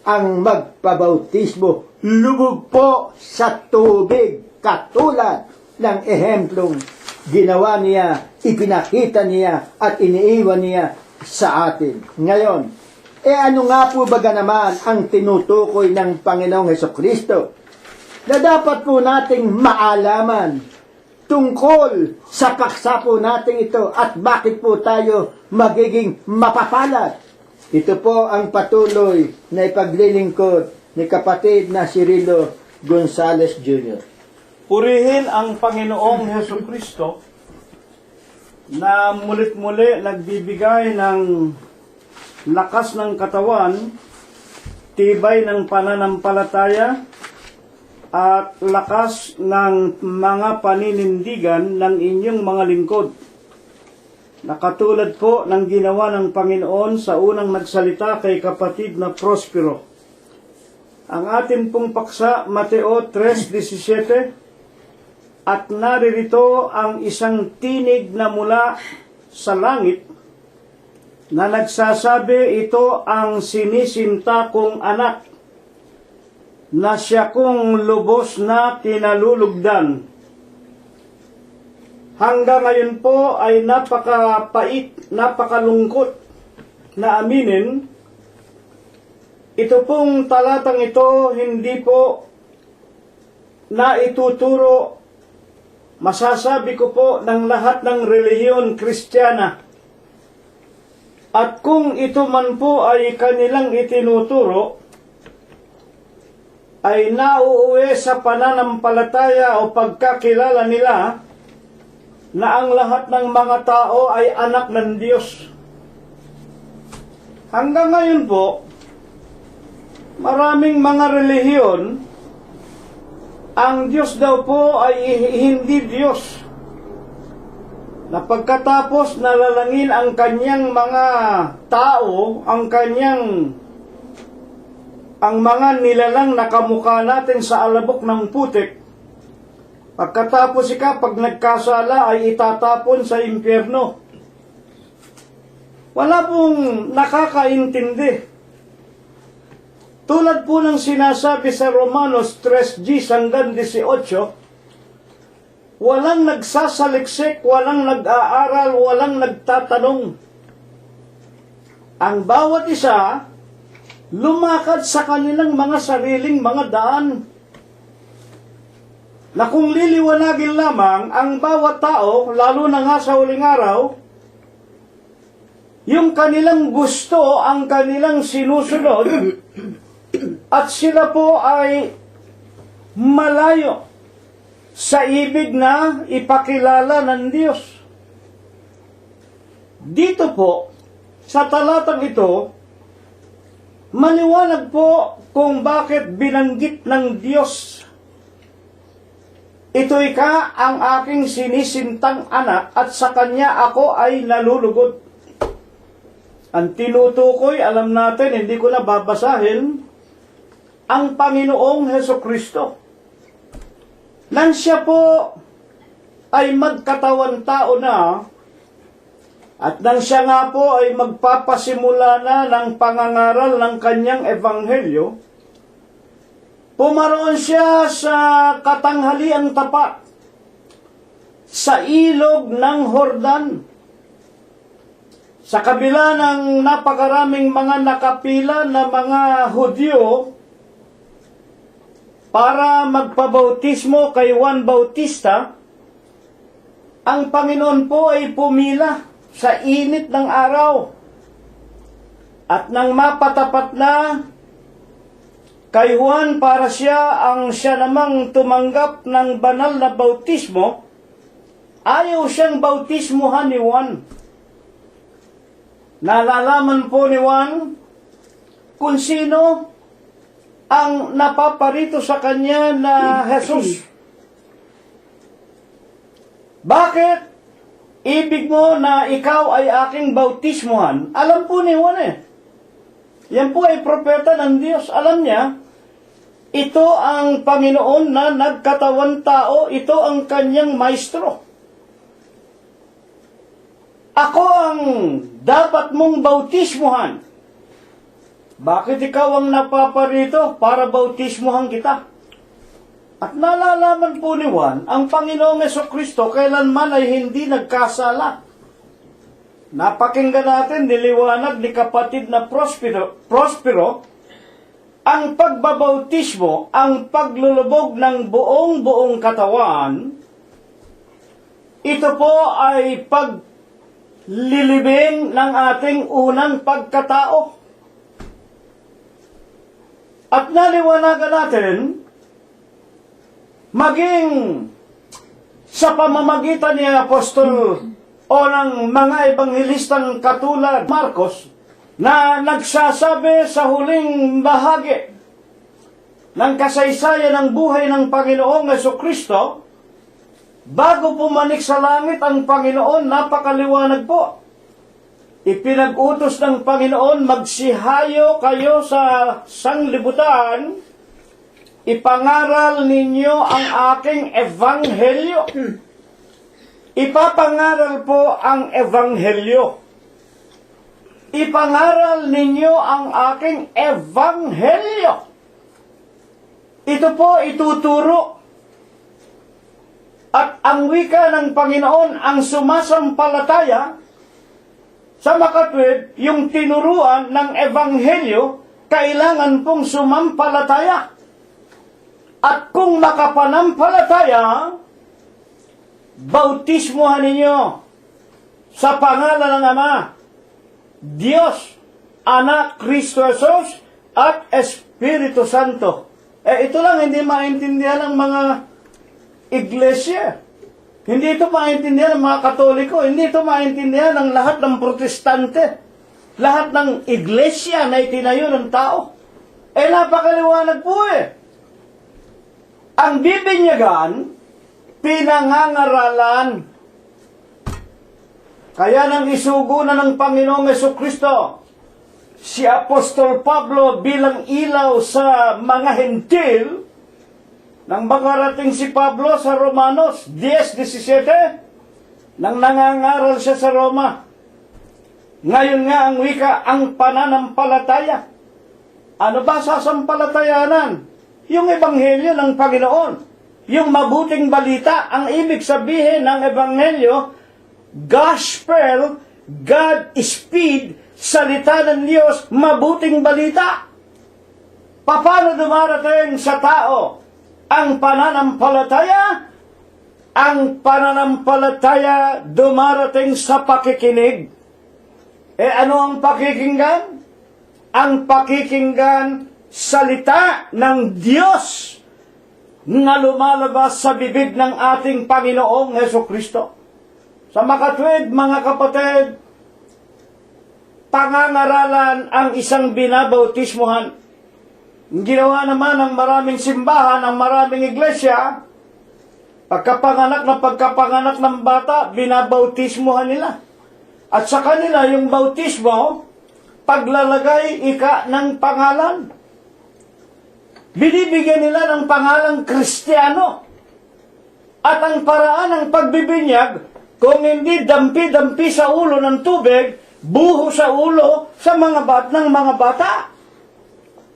ang magpabautismo, lubog po sa tubig, katulad ng ehemplong ginawa niya, ipinakita niya, at iniiwan niya sa atin. Ngayon, ano nga po baga naman ang tinutukoy ng Panginoong Hesukristo na dapat po nating maalaman tungkol sa paksa po natin ito at bakit po tayo magiging mapapalad? Ito po ang patuloy na ipaglilingkod ni kapatid na Cirilo Gonzales Jr. Purihin ang Panginoong Hesukristo na mulit-muli nagbibigay ng lakas ng katawan, tibay ng pananampalataya, at lakas ng mga paninindigan ng inyong mga lingkod. Nakatulad po ng ginawa ng Panginoon sa unang nagsalita kay kapatid na Prospero. Ang atin pong paksa, Mateo 3:17, at naririto ang isang tinig na mula sa langit na nagsasabi, ito ang sinisinta kong anak, na siya kong lubos na kinalulugdan. Hanggang ngayon po ay napakapait, napakalungkot na aminin. Ito pong talatang ito hindi po na ituturo, masasabi ko po, ng lahat ng relihiyon Kristiyana. At kung ito man po ay kanilang itinuturo, ay nauuwi sa pananampalataya o pagkakilala nila na ang lahat ng mga tao ay anak ng Diyos. Hanggang ngayon po, maraming mga relihiyon, ang Diyos daw po ay hindi Diyos. Na pagkatapos nalalangin ang kanyang mga tao, ang mga nilalang na kamukha natin sa alabok ng putik, pagkatapos pag nagkasala ay itatapon sa impyerno. Wala pong nakakaintindi. Tulad po ng sinasabi sa Romanos 3:10-18, walang nagsasaliksik, walang nag-aaral, walang nagtatanong. Ang bawat isa lumakad sa kanilang mga sariling mga daan, na kung liliwanagin lamang ang bawat tao, lalo na nga sa huling araw, yung kanilang gusto, ang kanilang sinusunod, at sila po ay malayo sa ibig na ipakilala ng Diyos. Dito po, sa talatang ito, maliwanag po kung bakit binanggit ng Diyos, "Ito'y ka ang aking sinisintang anak at sa kanya ako ay nalulugod." Ang tinutukoy, alam natin, hindi ko na babasahin, ang Panginoong Hesukristo. Nang siya po ay magkatawan tao na, at nang siya nga po ay magpapasimula na ng pangangaral ng kanyang ebanghelyo, pumaroon siya sa katanghaliang tapat, sa ilog ng Hordan. Sa kabila ng napakaraming mga nakapila na mga Hudyo para magpabautismo kay Juan Bautista, ang Panginoon po ay pumila sa init ng araw. At nang mapatapat na kay Juan para siya namang tumanggap ng banal na bautismo, ayaw siyang bautismuhan ni Juan. Nalalaman po ni Juan kung sino ang napaparito sa kanya na Jesus. Bakit? Ibig mo na ikaw ay aking bautismuhan? Alam po ni Juan Yan po ay propeta ng Diyos. Alam niya, ito ang Panginoon na nagkatawan tao, ito ang kanyang maestro. Ako ang dapat mong bautismuhan. Bakit ikaw ang napaparito para bautismuhan kita? At nalalaman po ni Juan, ang Panginoong Hesukristo kailanman ay hindi nagkasala. Napakinggan natin, niliwanag ni kapatid na Prospero, ang pagbabautismo, ang paglulubog ng buong katawan, ito po ay paglilibing ng ating unang pagkatao. At naliwanagan natin, maging sa pamamagitan ni Apostol o ng mga ebanghelistang katulad Marcos, na nagsasabi sa huling bahagi ng kasaysayan ng buhay ng Panginoong Hesukristo, bago pumanik sa langit ang Panginoon, napakaliwanag po. Ipinag-utos ng Panginoon, magsihayo kayo sa sanglibutan, ipangaral ninyo ang aking ebanghelyo. Ipapangaral po ang ebanghelyo. Ipangaral ninyo ang aking ebanghelyo. Ito po ituturo. At ang wika ng Panginoon, ang sumasampalataya, sa makatwid, yung tinuruan ng ebanghelyo, kailangan pong sumampalataya. At kung makapanampalataya, bautismuhan ninyo sa pangalan ng Ama, Diyos, Anak, Kristo Jesus, at Espiritu Santo. Ito lang hindi maintindihan ng mga iglesia. Hindi ito maintindihan ng mga Katoliko. Hindi ito maintindihan ng lahat ng Protestante. Lahat ng iglesia na itinayo ng tao. Napakaliwanag po Ang bibinyagan, pinangangaralan. Kaya nang isugo na ng Panginoong Hesukristo, si Apostol Pablo bilang ilaw sa mga Hentil, nang makarating si Pablo sa Romanos 10:17, nang nangangaral siya sa Roma. Ngayon nga ang wika, ang pananampalataya. Ano ba sasampalatayanan? Yung ebanghelyo ng Panginoon. Yung mabuting balita. Ang ibig sabihin ng ebanghelyo, gospel, God speed, salita ng Diyos, mabuting balita. Paano dumarating sa tao ang pananampalataya? Ang pananampalataya dumarating sa pakikinig. Ano ang pakikinggan? Ang pakikinggan, salita ng Diyos. na lumalabas sa bibig ng ating Panginoong Hesukristo. Sa makatwid, mga kapatid, pangangaralan ang isang binabautismuhan. Ginawa naman ng maraming simbahan, ng maraming iglesia, pagkapanganak ng bata, binabautismuhan nila. At sa kanila, yung bautismo, paglalagay ng pangalan. Binibigyan nila ng pangalang Kristiyano. At ang paraan ng pagbibinyag, kung hindi dampi-dampi sa ulo ng tubig, buho sa ulo sa mga bata.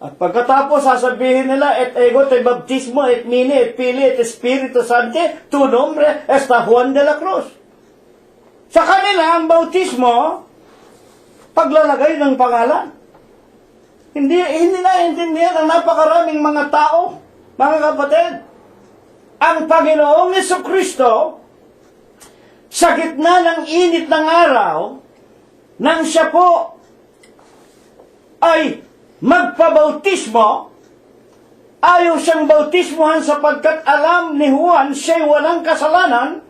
At pagkatapos, sasabihin nila, et ego te baptismo, et mini, et pili, et Espiritu Santi, tu nombre, esta Juan de la Cruz. Sa kanila, ang bautismo, paglalagay ng pangalan. Hindi naiintindihan ang napakaraming mga tao, mga kapatid. Ang Panginoong Jesucristo, sa gitna ng init ng araw, nang siya po ay magpabautismo, ayaw siyang bautismohan sapagkat alam ni Juan siya'y walang kasalanan.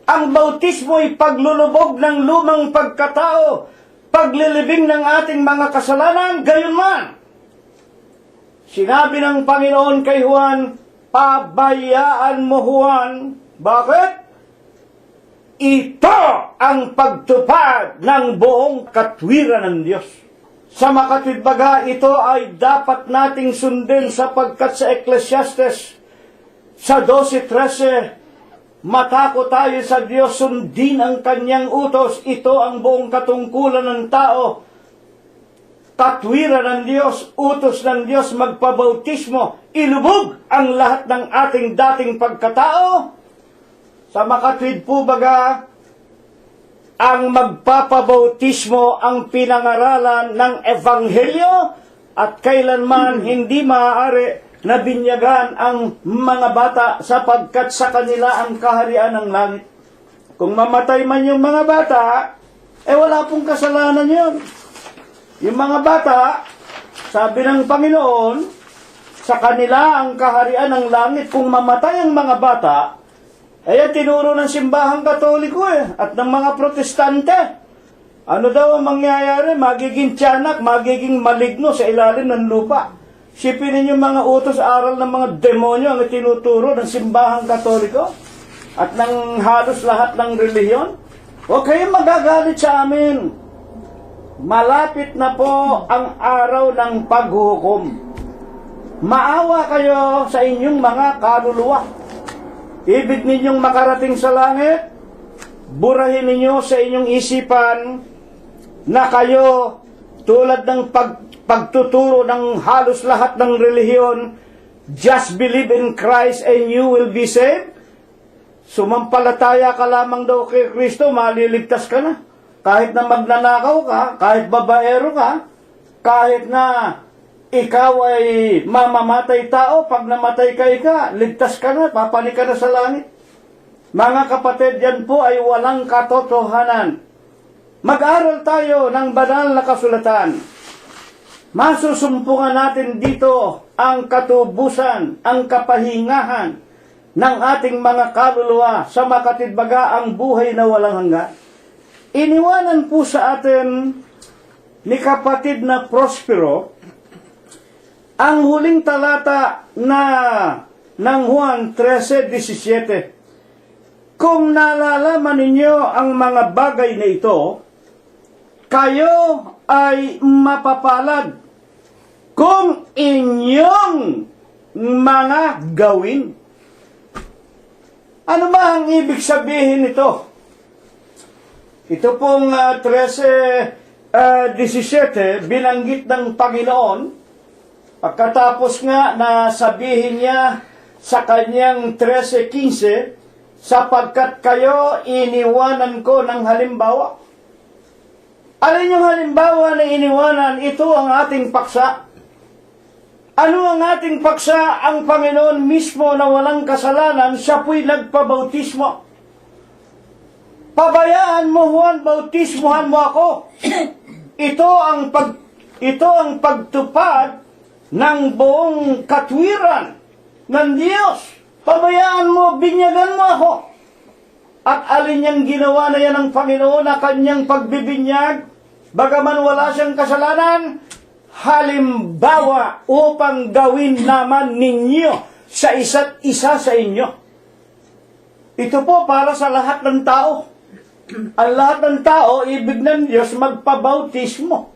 Ang bautismo ay paglulubog ng lumang pagkatao, paglilibing ng ating mga kasalanan. Gayunman, sinabi ng Panginoon kay Juan, pabayaan mo Juan. Bakit? Ito ang pagtupad ng buong katwiran ng Diyos. Sa makatwidbaga, ito ay dapat nating sundin sapagkat sa Ecclesiastes sa 12:13, matakot tayo sa Diyos, sundin ang kanyang utos. Ito ang buong katungkulan ng tao. Katwiran ng Diyos, utos ng Diyos, magpabautismo, ilubog ang lahat ng ating dating pagkatao. Sa makatwid po baga, ang magpapabautismo ang pinangaralan ng Ebanghelyo at kailanman hindi maaari na binyagan ang mga bata sapagkat sa kanila ang kaharian ng langit. Kung mamatay man yung mga bata, wala pong kasalanan yun. Yung mga bata, sabi ng Panginoon, sa kanila ang kaharian ng langit. Kung mamatay ang mga bata, tinuro ng simbahang Katoliko at ng mga Protestante. Ano daw ang mangyayari? Magiging tiyanak, magiging maligno sa ilalim ng lupa. Sipin ninyo mga utos aral ng mga demonyo ang tinuturo ng simbahang Katoliko at ng halos lahat ng relihiyon. Huwag kayong magagalit sa amin. Malapit na po ang araw ng paghukom. Maawa kayo sa inyong mga kaluluwa. Ibig ninyong makarating sa langit, burahin ninyo sa inyong isipan na kayo, tulad ng pagtuturo ng halos lahat ng relihiyon, just believe in Christ and you will be saved. Sumampalataya ka lamang daw kay Kristo, maliligtas ka na. Kahit na magnanakaw ka, kahit babaero ka, kahit na ikaw ay mamamatay tao, pag namatay ka, ligtas ka na, papanik ka na sa langit. Mga kapatid, yan po ay walang katotohanan. Mag-aral tayo ng banal na kasulatan. Masusumpungan natin dito ang katubusan, ang kapahingahan ng ating mga kaluluwa sa makatidbaga ang buhay na walang hanggan. Iniwanan po sa atin ni kapatid na Prospero ang huling talata ng Juan 13:17. Kung nalalaman ninyo ang mga bagay na ito, kayo ay mapapalad kung inyong mga gawin. Ano ba ang ibig sabihin nito? Ito pong 13:17, binanggit ng Panginoon. Pagkatapos nga na sabihin niya sa kanyang 13:15, sapagkat kayo iniwanan ko ng halimbawa. Alin yung halimbawa na iniwanan? Ito ang ating paksa. Ano ang ating paksa? Ang Panginoon mismo na walang kasalanan, siya po'y nagpabautismo. Pabayaan mo, Juan, bautismohan mo ako. Ito ang pagtupad ng buong katwiran ng Diyos. Pabayaan mo, binyagan mo ako. At alin niyang ginawa na yan ng Panginoon na kanyang pagbibinyag, bagaman wala siyang kasalanan, halimbawa upang gawin naman ninyo sa isa't isa sa inyo. Ito po para sa lahat ng tao. Ang lahat ng tao, ibig ng Diyos, magpabautismo.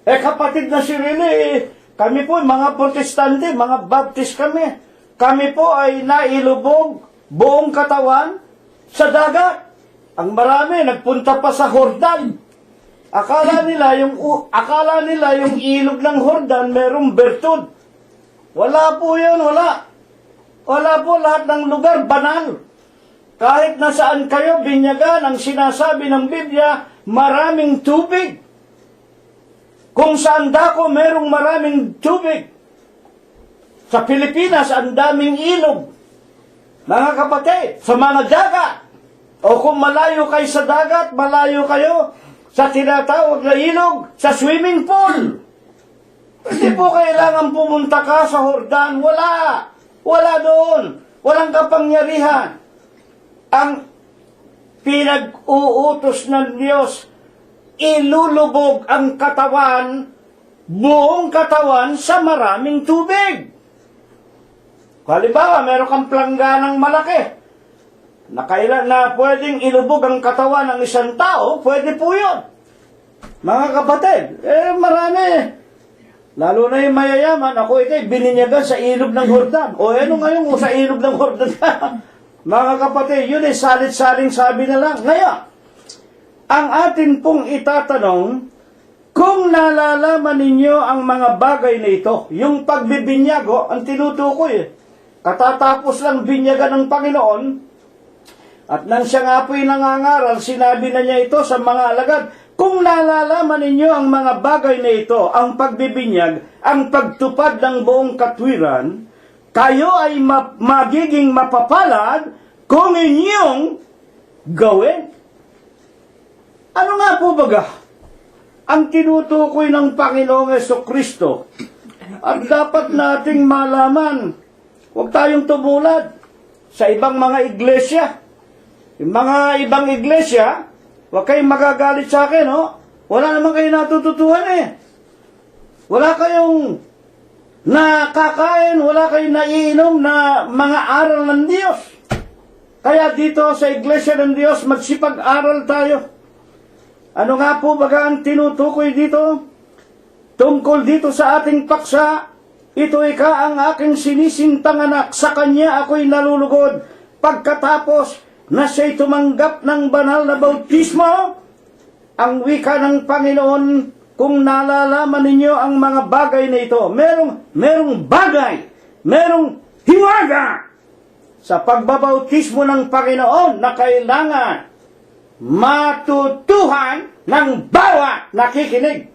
Kapatid na si Rene, kami po, mga protestante, mga baptist kami. Kami po ay nailubog buong katawan sa dagat. Ang marami, nagpunta pa sa Jordan. Akala nila yung ilog ng Jordan merong bertud. Wala po yun, wala. Wala po, lahat ng lugar banal. Kahit nasaan kayo binyagan, ang sinasabi ng Biblia, maraming tubig. Kung saan dako merong maraming tubig. Sa Pilipinas, ang daming ilog. Mga kapatid, sa mga dagat. O kung malayo kayo sa dagat, malayo kayo sa tinatawag na ilog, sa swimming pool. Hindi po kailangan pumunta ka sa Jordan. Wala. Wala doon. Walang kapangyarihan. Ang pinag-uutos ng Diyos, ilulubog ang katawan, buong katawan sa maraming tubig. Halimbawa, meron kang plangganang malaki na pwedeng ilubog ang katawan ng isang tao, pwede po yun. Mga kapatid, marami. Lalo na yung mayayaman, ako bininyagan sa ilog ng Jordan. O ano ngayon kung sa ilog ng Jordan ka? Mga kapatid, yun ay salit-saling sabi na lang. Ngayon, ang atin pong itatanong, kung nalalaman ninyo ang mga bagay na ito, yung pagbibinyago, ang tinutukoy, katatapos lang binyagan ng Panginoon, at nang siya nga po'y nangangaral, sinabi na niya ito sa mga alagad, kung nalalaman ninyo ang mga bagay na ito, ang pagbibinyag, ang pagtupad ng buong katwiran, kayo ay magiging mapapalad kung inyong gawin. Ano nga po baga? Ang tinutukoy ng Panginoong Jesucristo, at dapat nating malaman, huwag tayong tumulad sa ibang mga iglesia. Yung mga ibang iglesia, huwag kayong magagalit sa akin, no? Wala naman kayo natututuhan Wala kayong nakakain, wala kayong naiinom na mga aral ng Diyos. Kaya dito sa iglesia ng Diyos, magsipag-aral tayo. Ano nga po baga ang tinutukoy dito? Tungkol dito sa ating paksa, ito ang aking sinisintang anak, sa kanya ako'y nalulugod. Pagkatapos na siya'y tumanggap ng banal na bautismo, ang wika ng Panginoon, kung nalalaman ninyo ang mga bagay na ito, merong bagay, merong hiwaga sa pagbabautismo ng Panginoon na kailangan matutuhan ng bawat nakikinig.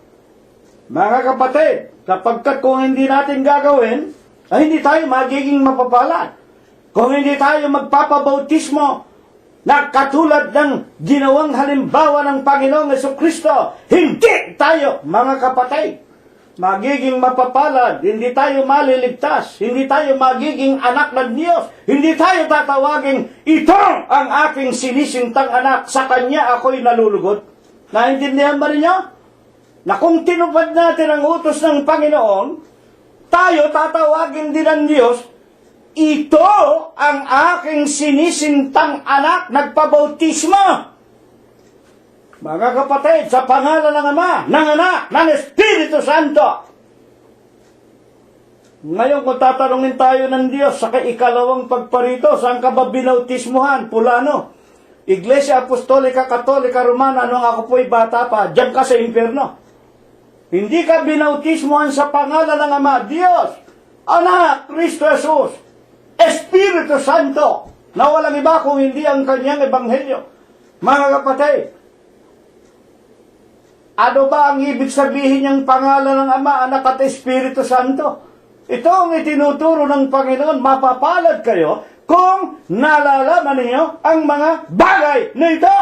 Mga kapatid, kapagkat kung hindi natin gagawin, ay hindi tayo magiging mapapalad. Kung hindi tayo magpapabautismo na katulad ng ginawang halimbawa ng Panginoong Jesucristo, hindi tayo, mga kapatid, magiging mapapalad, hindi tayo maliligtas, hindi tayo magiging anak ng Diyos, hindi tayo tatawagin, ito ang aking sinisintang anak, sa kanya ako'y nalulugod. Naintindihan ba ninyo? Na kung tinupad natin ang utos ng Panginoon, tayo tatawagin din ng Diyos, ito ang aking sinisintang anak, nagpabautismo. Mga kapatid, sa pangalan ng Ama, ng Anak, ng Espiritu Santo. Ngayon kung tatanungin tayo ng Diyos sa ikalawang pagparito, saan ka ba binautismuhan? Pulano. Iglesia Apostolika Katolika Romana, nung ako po'y bata pa, diyan ka sa impyerno. Hindi ka binautismuhan sa pangalan ng Ama, Diyos, Anak, Kristo Jesus, Espiritu Santo, na walang iba kung hindi ang kanyang ebanghelyo. Mga kapatid, ano ba ang ibig sabihin niyang pangalan ng Ama, Anak at Espiritu Santo? Ito ang itinuturo ng Panginoon, mapapalad kayo kung nalalaman ninyo ang mga bagay na ito.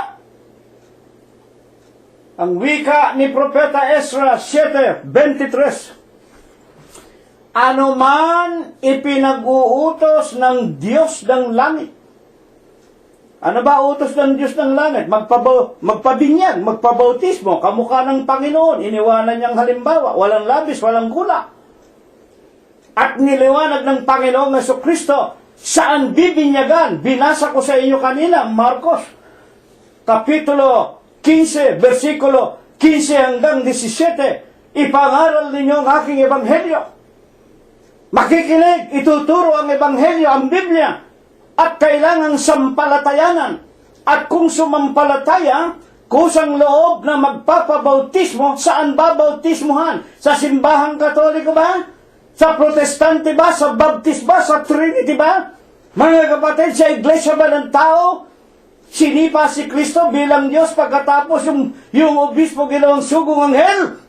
Ang wika ni Propeta Ezra 7:23. ano man ipinag-uutos ng Diyos ng langit. Ano ba utos ng Diyos ng langit? Magpabinyag, magpabautismo, kamukha ng Panginoon. Iniwanan niyang halimbawa, walang labis, walang gula. At niliwanag ng Panginoong Jesucristo, saan bibinyagan? Binasa ko sa inyo kanina, Marcos, Kapitulo 15, versikulo 15 hanggang 17. Ipangaral ninyo ang aking ebanghelyo. Makikinig, ituturo ang ebanghelyo, ang Biblia. At kailangang sampalatayanan. At kung sumampalataya, kusang loob na magpapabautismo, saan ba bautismuhan? Sa simbahang katoliko ba? Sa protestante ba? Sa baptist ba? Sa Trinity ba? Mga kapatid, sa iglesia ba ng tao? Sinipa si Kristo bilang Diyos pagkatapos yung obispo ginawang sugong anghel?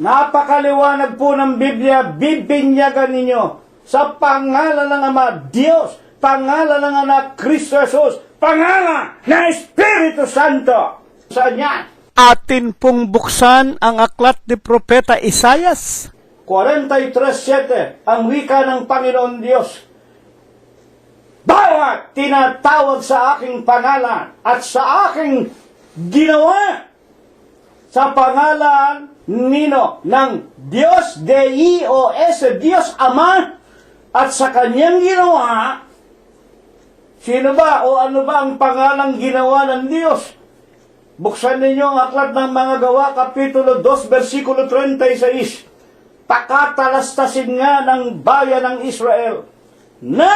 Napakaliwanag po ng Biblia, bibinyagan ninyo sa pangalan ng Ama, Diyos, pangalan ng Anak, Kristo Jesus, pangalan ng Espiritu Santo. Saan yan? Atin pong buksan ang aklat ni Propeta Isayas. 43:7, ang wika ng Panginoon Diyos. Bawat tinatawag sa aking pangalan at sa aking ginawa, sa pangalan nino ng Diyos, D-I-O-S, Diyos Ama, at sa kanyang ginawa, sino ba o ano ba ang pangalang ginawa ng Diyos? Buksan ninyo ang aklat ng mga gawa, Kapitulo 2, versikulo 36. Pakatalastasin nga ng bayan ng Israel na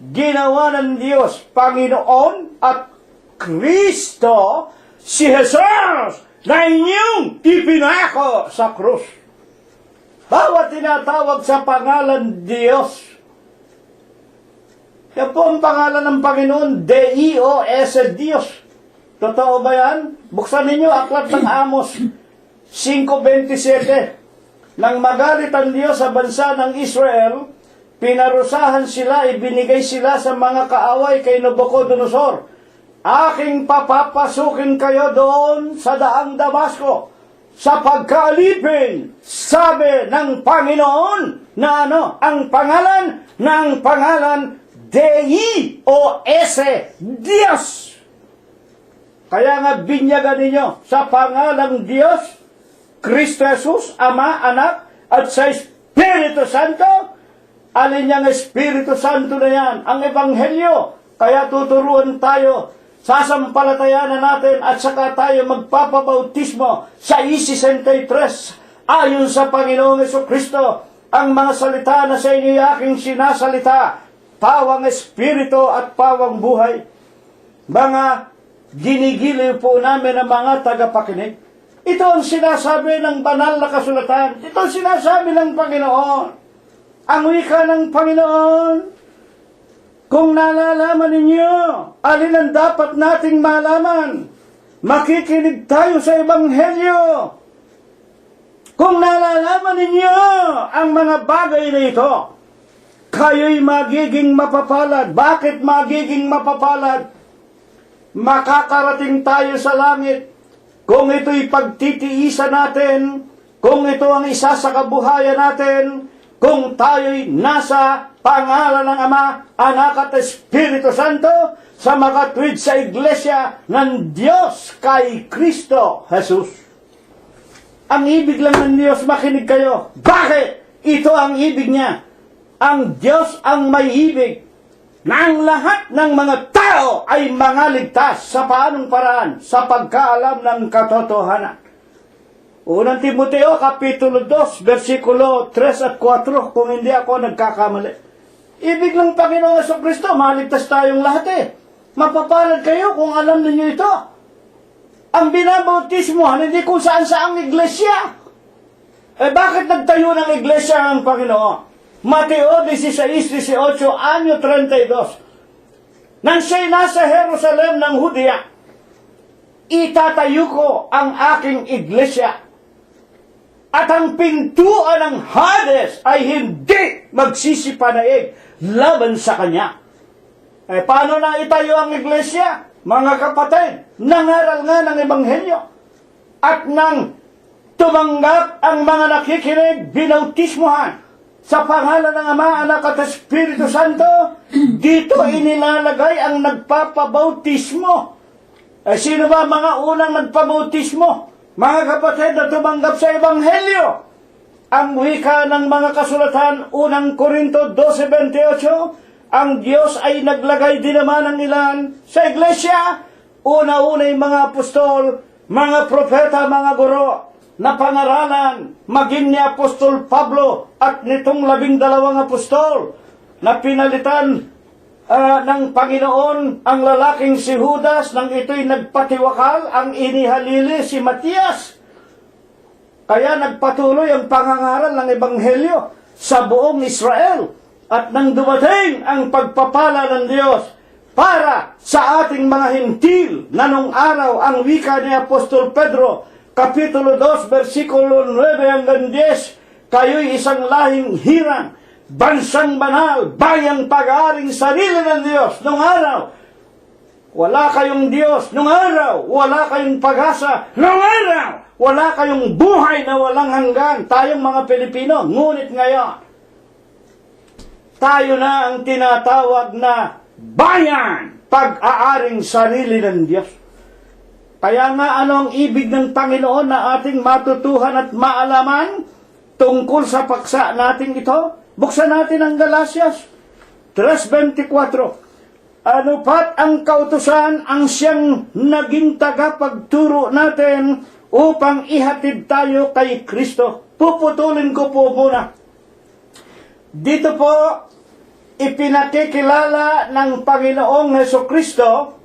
ginawa ng Diyos, Panginoon at Kristo, si Jesus, na inyong ipinako sa krus. Bawat tinatawag sa pangalan Diyos, yan po ang pangalan ng Panginoon, D-I-O-S, Diyos. Totoo ba yan? Buksan ninyo aklat ng Amos 5:27. Nang magalit ang Diyos sa bansa ng Israel, pinarusahan sila, ibinigay sila sa mga kaaway kay Nabucodonosor. Aking papapasukin kayo doon sa daang Damasco, sa pagkaalipin, sabi ng Panginoon, na ano, ang pangalan D-I-O-S, Diyos. Kaya nga binyagan ninyo sa pangalang Diyos, Kristo Jesus, Ama, Anak, at sa Espiritu Santo. Alin niyang Espiritu Santo na yan? Ang Ebanghelyo. Kaya tuturuan tayo, sasampalatayanan natin at saka tayo magpapabautismo sa 63 ayon sa Panginoong Jesucristo. Ang mga salita na sa inyo aking sinasalita, pawang Espiritu at pawang buhay. Mga ginigiliw po namin ang mga tagapakinig. Ito ang sinasabi ng banal na kasulatan. Ito ang sinasabi ng Panginoon. Ang wika ng Panginoon. Kung nalalaman ninyo, alin ang dapat nating malaman? Makikinig tayo sa Ebanghelyo. Kung nalalaman ninyo ang mga bagay na ito, kayo'y magiging mapapalad. Bakit magiging mapapalad? Makakarating tayo sa langit kung ito'y pagtitiisan natin, kung ito ang isa sa kabuhayan natin, kung tayo'y nasa pangalan ng Ama, Anak at Espiritu Santo sa makatwid sa iglesia ng Diyos kay Kristo Jesus. Ang ibig lang ng Diyos, makinig kayo. Bakit? Ito ang ibig niya. Ang Diyos ang may ibig na ang lahat ng mga tao ay mangaligtas sa paanong paraan? Sa pagkaalam ng katotohanan. Unang Timoteo, Kapitulo 2, versikulo 3 at 4, kung hindi ako nagkakamali. Ibig lang Panginoon Jesucristo, maligtas tayong lahat eh. Mapapalad kayo kung alam ninyo ito. Ang binabautismohan, hindi kung saan-saang iglesia. Bakit nagtayo ng iglesia ng Panginoon? Mateo 16:18, anyo 32. Nang siya'y nasa Jerusalem ng Judea, itatayo ko ang aking iglesia, at ang pintuan ng Hades ay hindi magsisipanaig laban sa kanya. Paano na itayo ang iglesia? Mga kapatid, nangaral nga ng Ebanghelyo at nang tumanggap ang mga nakikinig, binautismohan sa pangalan ng Ama, Anak at Espiritu Santo. Dito inilalagay ang nagpapabautismo. Sino ba mga unang nagpabautismo? Mga kapatid na tumanggap sa Ebanghelyo. Ang wika ng mga kasulatan, unang Korinto 12:28, ang Diyos ay naglagay din naman ng ilan sa iglesia. Una-una yung mga apostol, mga propeta, mga guro, na pangaralan, maging ni Apostol Pablo at nitong 12 apostol, na pinalitan ng Panginoon ang lalaking si Judas, nang ito'y nagpatiwakal, ang inihalili si Matias. Kaya nagpatuloy ang pangangaral ng Ebanghelyo sa buong Israel. At nang dumating ang pagpapala ng Diyos para sa ating mga hintil, na nung araw ang wika ni Apostol Pedro, Kapitulo 2, versikulo 9 hanggang 10, kayo'y isang lahing hirang, bansang banal, bayang pag-aaring sarili ng Diyos. Nung araw, wala kayong Diyos. Nung araw, wala kayong pag-asa. Nung araw, wala kayong buhay na walang hanggan. Tayong mga Pilipino, ngunit ngayon, tayo na ang tinatawag na bayan, pag-aaring sarili ng Diyos. Kaya nga, ano ang ibig ng Panginoon na ating matutuhan at maalaman tungkol sa paksa natin ito? Buksan natin ang Galatias 3:24. Ano pat ang kautusan ang siyang naging tagapagturo natin upang ihatid tayo kay Kristo. Puputulin ko po muna. Dito po, ipinakikilala ng Panginoong Hesukristo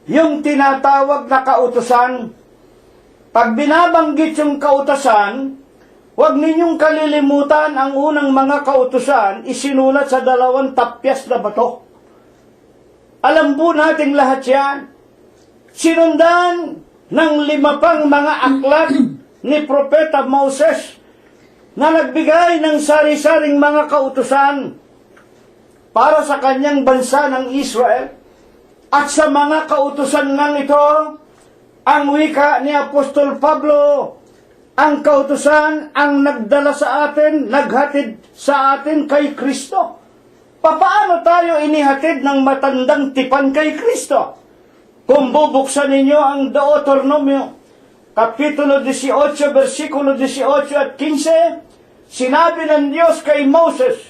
yung tinatawag na kautusan. Pag binabanggit yung kautusan, huwag ninyong kalilimutan ang unang mga kautusan, isinulat sa 2 tapyas na bato. Alam po nating lahat yan. Sinundan ng 5 pang mga aklat ni Propeta Moses na nagbigay ng sari-saring mga kautusan para sa kanyang bansa ng Israel. At sa mga kautusan ng ito, ang wika ni Apostol Pablo, ang kautusan ang nagdala sa atin, naghatid sa atin kay Kristo. Papaano tayo inihatid ng matandang tipan kay Kristo? Kung bubuksan ninyo ang Deuteronomio, Kapitulo 18, versikulo 18 at 15, sinabi ng Diyos kay Moses,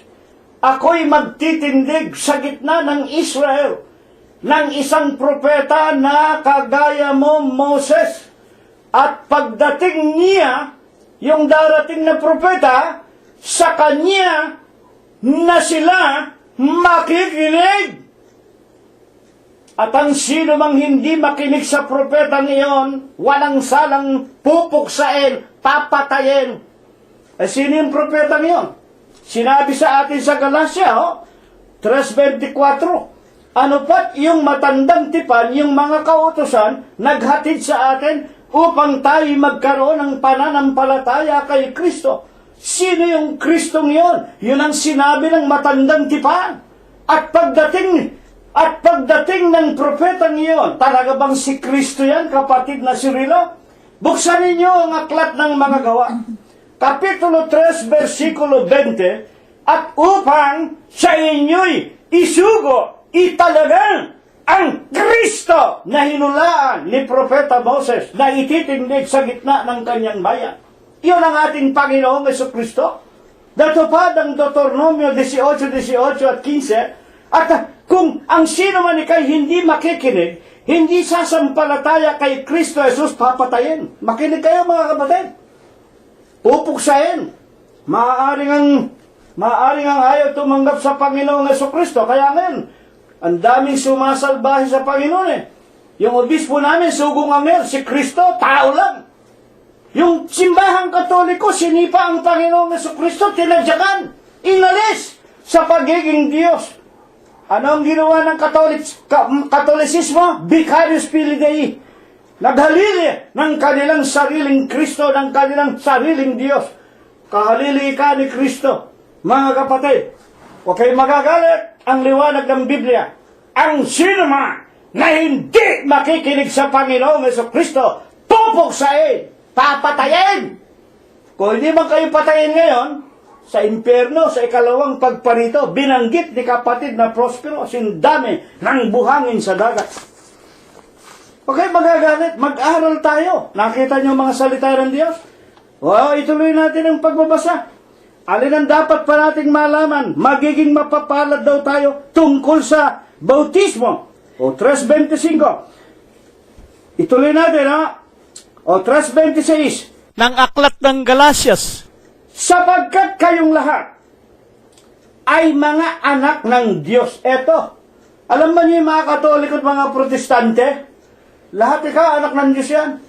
ako'y magtitindig sa gitna ng Israel ng isang propeta na kagaya mo, Moses. At pagdating niya, yung darating na propeta, sa kanya na sila makikinig. At ang sino mang hindi makinig sa propeta niyon, walang salang pupuksain, papatayin. Sino yung propeta niyon? Sinabi sa atin sa Galatia, 3:24. Ano pat yung matandang tipan, yung mga kautusan, naghatid sa atin upang tayo magkaroon ng pananampalataya kay Kristo. Sino yung Kristong yon? Yun ang sinabi ng matandang tipan. At pagdating ng propeta niyon, talaga bang si Kristo yan, kapatid na Cirilo? Buksan ninyo ang aklat ng mga gawa. Kapitulo 3, versikulo 20, at upang sa inyo'y isugo, italagang ang Kristo na hinulaan ni Propeta Moses na ititindig sa gitna ng kanyang bayan. Iyon ang ating Panginoong Jesucristo. Natupad ang Deuteronomio 18:18 at 15. At kung ang sino man ikay hindi makikinig, hindi sasampalataya kay Kristo Jesus, papatayin. Makinig kayo mga kapatid. Pupuksain. Maaaring ang ayaw tumanggap sa Panginoong Jesucristo. Kaya ngayon, ang daming sumasalbahe sa Panginoon Yung obispo namin, sugong angel, si Kristo, tao lang. Yung simbahang Katoliko, sinipa ang Panginoong Jesucristo, tinadyakan, inalis sa pagiging Diyos. Ano ang ginawa ng Katolisismo? Vicarious Filii Dei. Naghalili ng kanilang sariling Kristo, ng kanilang sariling Diyos. Kahalili ka ni Kristo. Mga kapatid, huwag kayong magagalit. Ang liwanag ng Biblia, ang sino man na hindi makikinig sa Panginoong Jesucristo, pupuksain, papatayin. Kung hindi man kayo patayin ngayon, sa impyerno, sa ikalawang pagparito, binanggit ni kapatid na Prospero, sindami ng buhangin sa dagat. Okay, magagalit, mag-aral tayo. Nakita niyo mga salita ng Diyos? O, ituloy natin ang pagbabasa. Alin ang dapat pa nating malaman? Magiging mapapalad daw tayo tungkol sa bautismo. O, 3.25. Ituloy natin, ha? O, 3.26. Ng aklat ng Galatias. Sapagkat kayong lahat ay mga anak ng Diyos. Eto, alam ba niyo yung mga Katoliko at mga Protestante? Lahat ikaw, anak ng Diyos yan.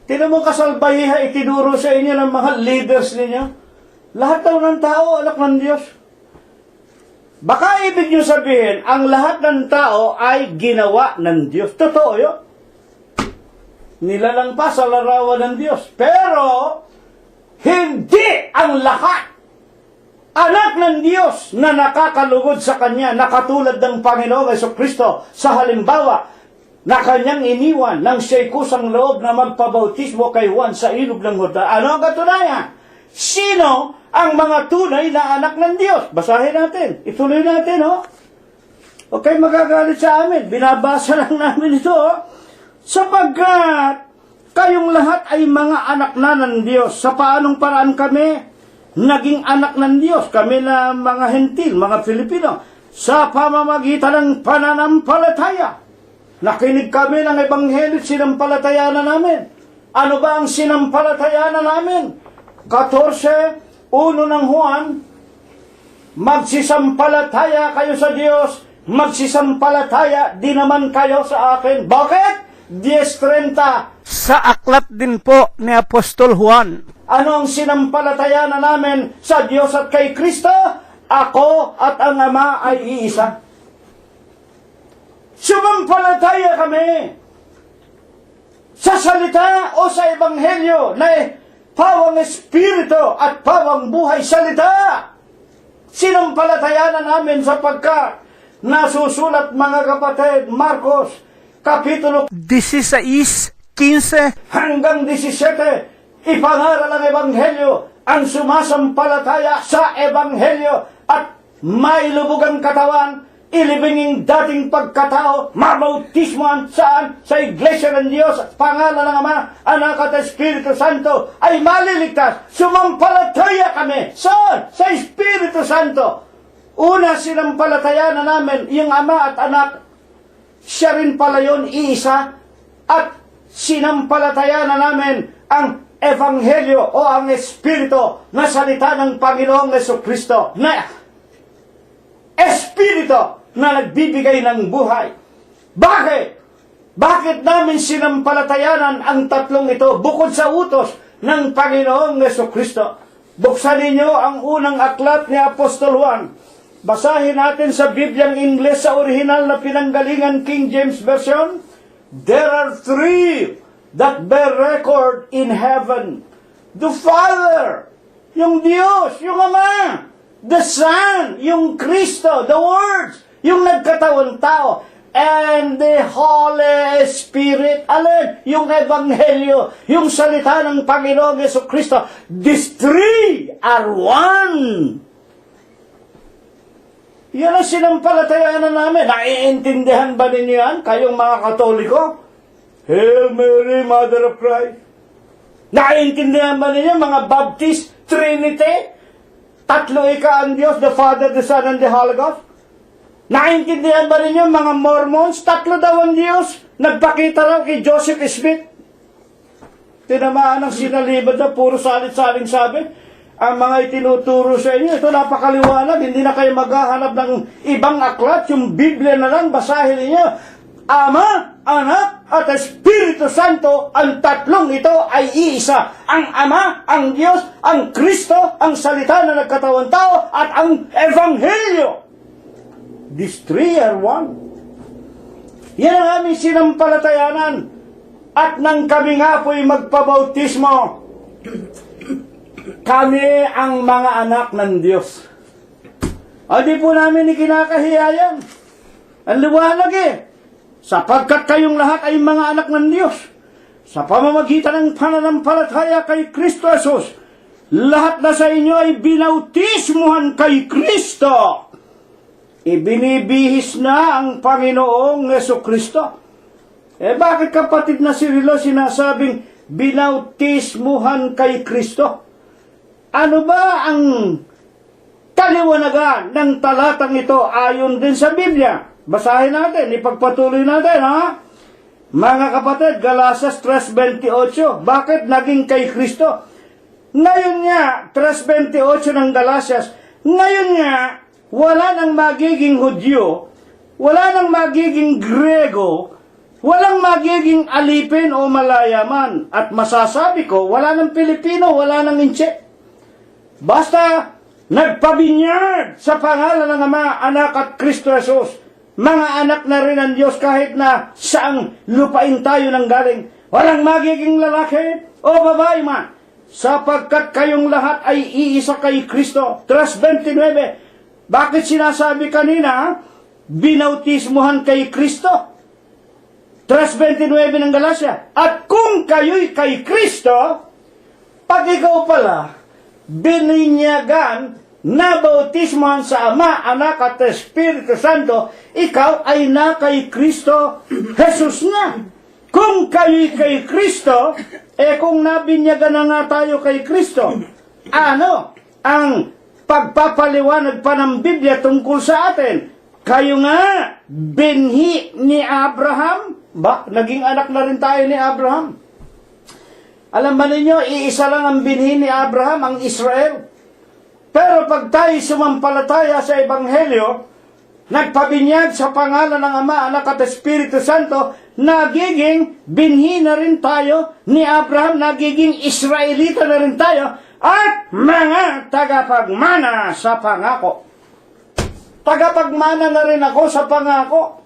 Tinan mo kasalbahiha, itinuro sa inyo ng mga leaders ninyo. Lahat daw ng tao, anak ng Diyos. Baka ibig nyo sabihin, ang lahat ng tao ay ginawa ng Diyos. Totoo yun. Nilalang pa sa larawan ng Diyos. Pero, hindi ang lahat anak ng Diyos na nakakalugod sa Kanya, na katulad ng Panginoong Jesucristo sa halimbawa na Kanyang iniwan nang siya'y kusang loob na magpabautismo kay Juan sa ilog ng Jordan. Ano ang katunayan? Sino ang mga tunay na anak ng Diyos? Basahin natin. Ituloy natin, ho? Okay, magagalit sa amin. Binabasa lang namin ito, ho? Sapagkat kayong lahat ay mga anak na ng Diyos. Sa paanong paraan kami naging anak ng Diyos? Kami na mga hentil, mga Filipino, sa pamamagitan ng pananampalataya. Nakinig kami ng Ebanghelyo, sinampalatayanan namin. Ano ba ang sinampalatayanan namin? 14:1 ng Juan, magsisampalataya kayo sa Diyos, magsisampalataya din naman kayo sa akin. Bakit? 10:30. Sa aklat din po ni Apostol Juan. Ano ang sinampalatayanan namin sa Diyos at kay Kristo? Ako at ang Ama ay iisa. Sumampalataya kami sa salita o sa Ebanghelyo na pawang Espiritu at pawang buhay salita. Sinampalatayanan namin sapagkat nasusulat, mga kapatid, Marcos, Kapitulo 16:15 hanggang 17, ipangaral ang Ebanghelyo, ang sumasampalataya sa Ebanghelyo at may lubog ang katawan, ilibinging dating pagkatao, mabautismoan saan? Sa Iglesia ng Diyos, pangalan ng Ama, Anak at Espiritu Santo, ay maliligtas. Sumampalataya kami. Saan? Sa Espiritu Santo. Una, sinampalataya na namin yung Ama at Anak. Siya rin pala yun, iisa. At sinampalataya na namin ang Ebanghelyo o ang Espiritu na salita ng Panginoong Jesucristo na Espiritu na nagbibigay ng buhay. Bakit? Bakit namin sinampalatayanan ang tatlong ito bukod sa utos ng Panginoong Jesucristo? Buksan ninyo ang unang aklat ni Apostol Juan. Basahin natin sa Bibliang Ingles sa orihinal na pinanggalingan King James Version. There are three that bear record in heaven. The Father, yung Diyos, yung Ama. The Son, yung Kristo, the words, yung nagkatawang tao. And the Holy Spirit, alin? Yung Ebanghelyo, yung salita ng Panginoong Jesucristo. These three are one. Yan ang sinampalatayaan namin. Naiintindihan ba ninyo yan? Kayong mga Katoliko? Hail Mary, Mother of Christ. Naiintindihan ba ninyo mga Baptist Trinity? Tatlo ika ang Diyos, the Father, the Son, and the Holy Ghost. Naiintindihan ba ninyo mga Mormons? Tatlo daw ang Diyos. Nagpakita raw kay Joseph Smith. Tinamaan ang sinalibad na puro salit-saling sabi. Ang mga itinuturo sa inyo, ito napakaliwanag. Hindi na kayo maghahanap ng ibang aklat. Yung Biblia na lang, basahin niyo. Ama, Anak, at Espiritu Santo, ang tatlong ito ay iisa. Ang Ama, ang Diyos, ang Kristo, ang salita na nagkatawang tao, at ang Ebanghelyo. These three are one. Yan ang aming sinampalatayanan. At nang kami nga po'y magpabautismo, kami ang mga anak ng Diyos. O di po namin ikinakahiya yan. Ang liwanag sapagkat kayong lahat ay mga anak ng Diyos. sa pamamagitan ng pananampalataya kay Kristo Jesus, lahat na sa inyo ay binautismuhan kay Kristo. Ibinibihis na ang Panginoong Jesucristo. Bakit kapatid na si Rilo sinasabing binautismuhan kay Kristo? Ano ba ang kaliwanagan ng talatang ito ayon din sa Biblia? Basahin natin, ipagpatuloy natin, ha? Mga kapatid, Galasas 3:28, bakit naging kay Kristo? Ngayon nga, 3:28 ng Galasias, ngayon nga, wala nang magiging Hudyo, wala nang magiging Grego, walang magiging alipin o malayaman. At masasabi ko, wala nang Pilipino, wala nang Inche. Basta nagpabinyag sa pangalan ng Ama, Anak at Kristo Jesus. Mga anak na rin ng Diyos kahit na saang lupain tayo nang galing. Walang magiging lalaki o babae man, sapagkat kayong lahat ay iisa kay Kristo. 3:29. Bakit sinasabi kanina, binautismuhan kay Kristo? 3:29 ng Galacia. At kung kayo'y kay Kristo, pag ikaw pala, bininyagan, nabautismuhan sa Ama, Anak at Espiritu Santo, ikaw ay na kay Kristo Jesus na. Kung kayo'y kay Kristo, kung nabinyagan na nga tayo kay Kristo, ano ang pagpapaliwanag pa ng Biblia tungkol sa atin? Kayo nga, binhi ni Abraham? Ba, naging anak na rin tayo ni Abraham. Alam ba ninyo, iisa lang ang binhi ni Abraham, ang Israel. Pero pag tayo sumampalataya sa Ebanghelyo, nagpabinyag sa pangalan ng Ama, Anak at Espiritu Santo, nagiging binhi na rin tayo ni Abraham, nagiging Israelita na rin tayo, at mga tagapagmana sa pangako. Tagapagmana na rin ako sa pangako.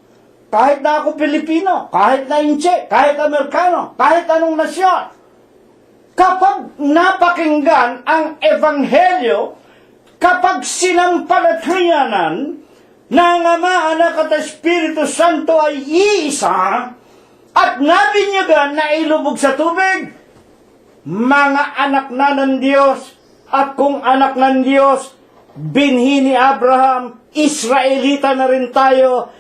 Kahit na ako Pilipino, kahit na Inche, kahit Amerikano, kahit anong nasyon. Kapag napakinggan ang Ebanghelyo, kapag sinampalatayanan ng Ama, Anak at Espiritu Santo ay iisa at nabinyagan na ilubog sa tubig, mga anak na ng Diyos, at kung anak ng Diyos, binhi ni Abraham, Israelita na rin tayo,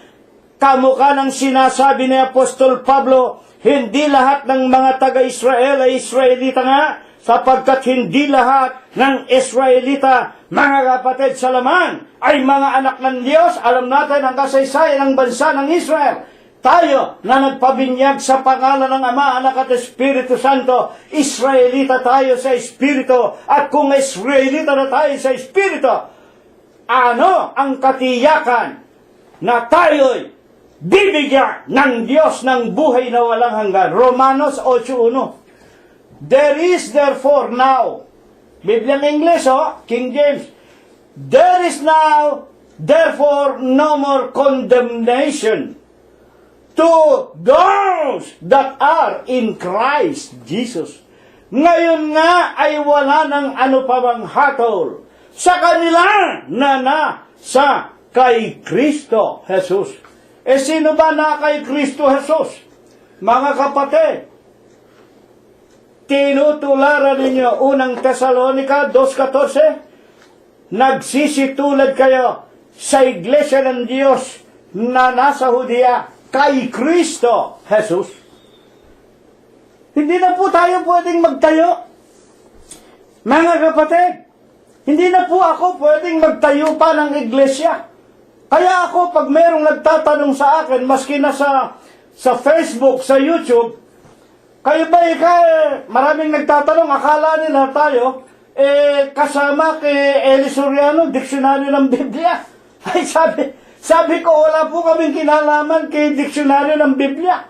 kamukha ng sinasabi ni Apostol Pablo, hindi lahat ng mga taga-Israel ay Israelita nga, sapagkat hindi lahat ng Israelita, mga kapatid sa laman, ay mga anak ng Diyos. Alam natin ang kasaysayan ng bansa ng Israel. Tayo na nagpabinyag sa pangalan ng Ama, Anak at Espiritu Santo, Israelita tayo sa Espiritu. At kung Israelita na tayo sa Espiritu, ano ang katiyakan na tayo'y bibigyan ng Diyos ng buhay na walang hanggan? Romanos 8:1. There is therefore now, Biblia ng English, King James, there is now therefore no more condemnation to those that are in Christ Jesus. Ngayon nga ay wala ng ano pa bang hatol sa kanila na nasa kay Kristo Jesus. Sino ba na kay Kristo Jesus? Mga kapatid, tinutularan ninyo unang Tesalonica 2:14, nagsisitulad kayo sa iglesia ng Diyos na nasa Judea kay Kristo Jesus. Hindi na po tayo pwedeng magtayo. Mga kapatid, hindi na po ako pwedeng magtayo pa ng iglesia. Kaya ako, pag mayroong nagtatanong sa akin, maski na sa Facebook, sa YouTube, kayo ba maraming nagtatanong, akala nila tayo, kasama kay Eli Soriano, diksyonaryo ng Biblia. Ay, sabi ko, wala po kaming kinalaman kay diksyonaryo ng Biblia.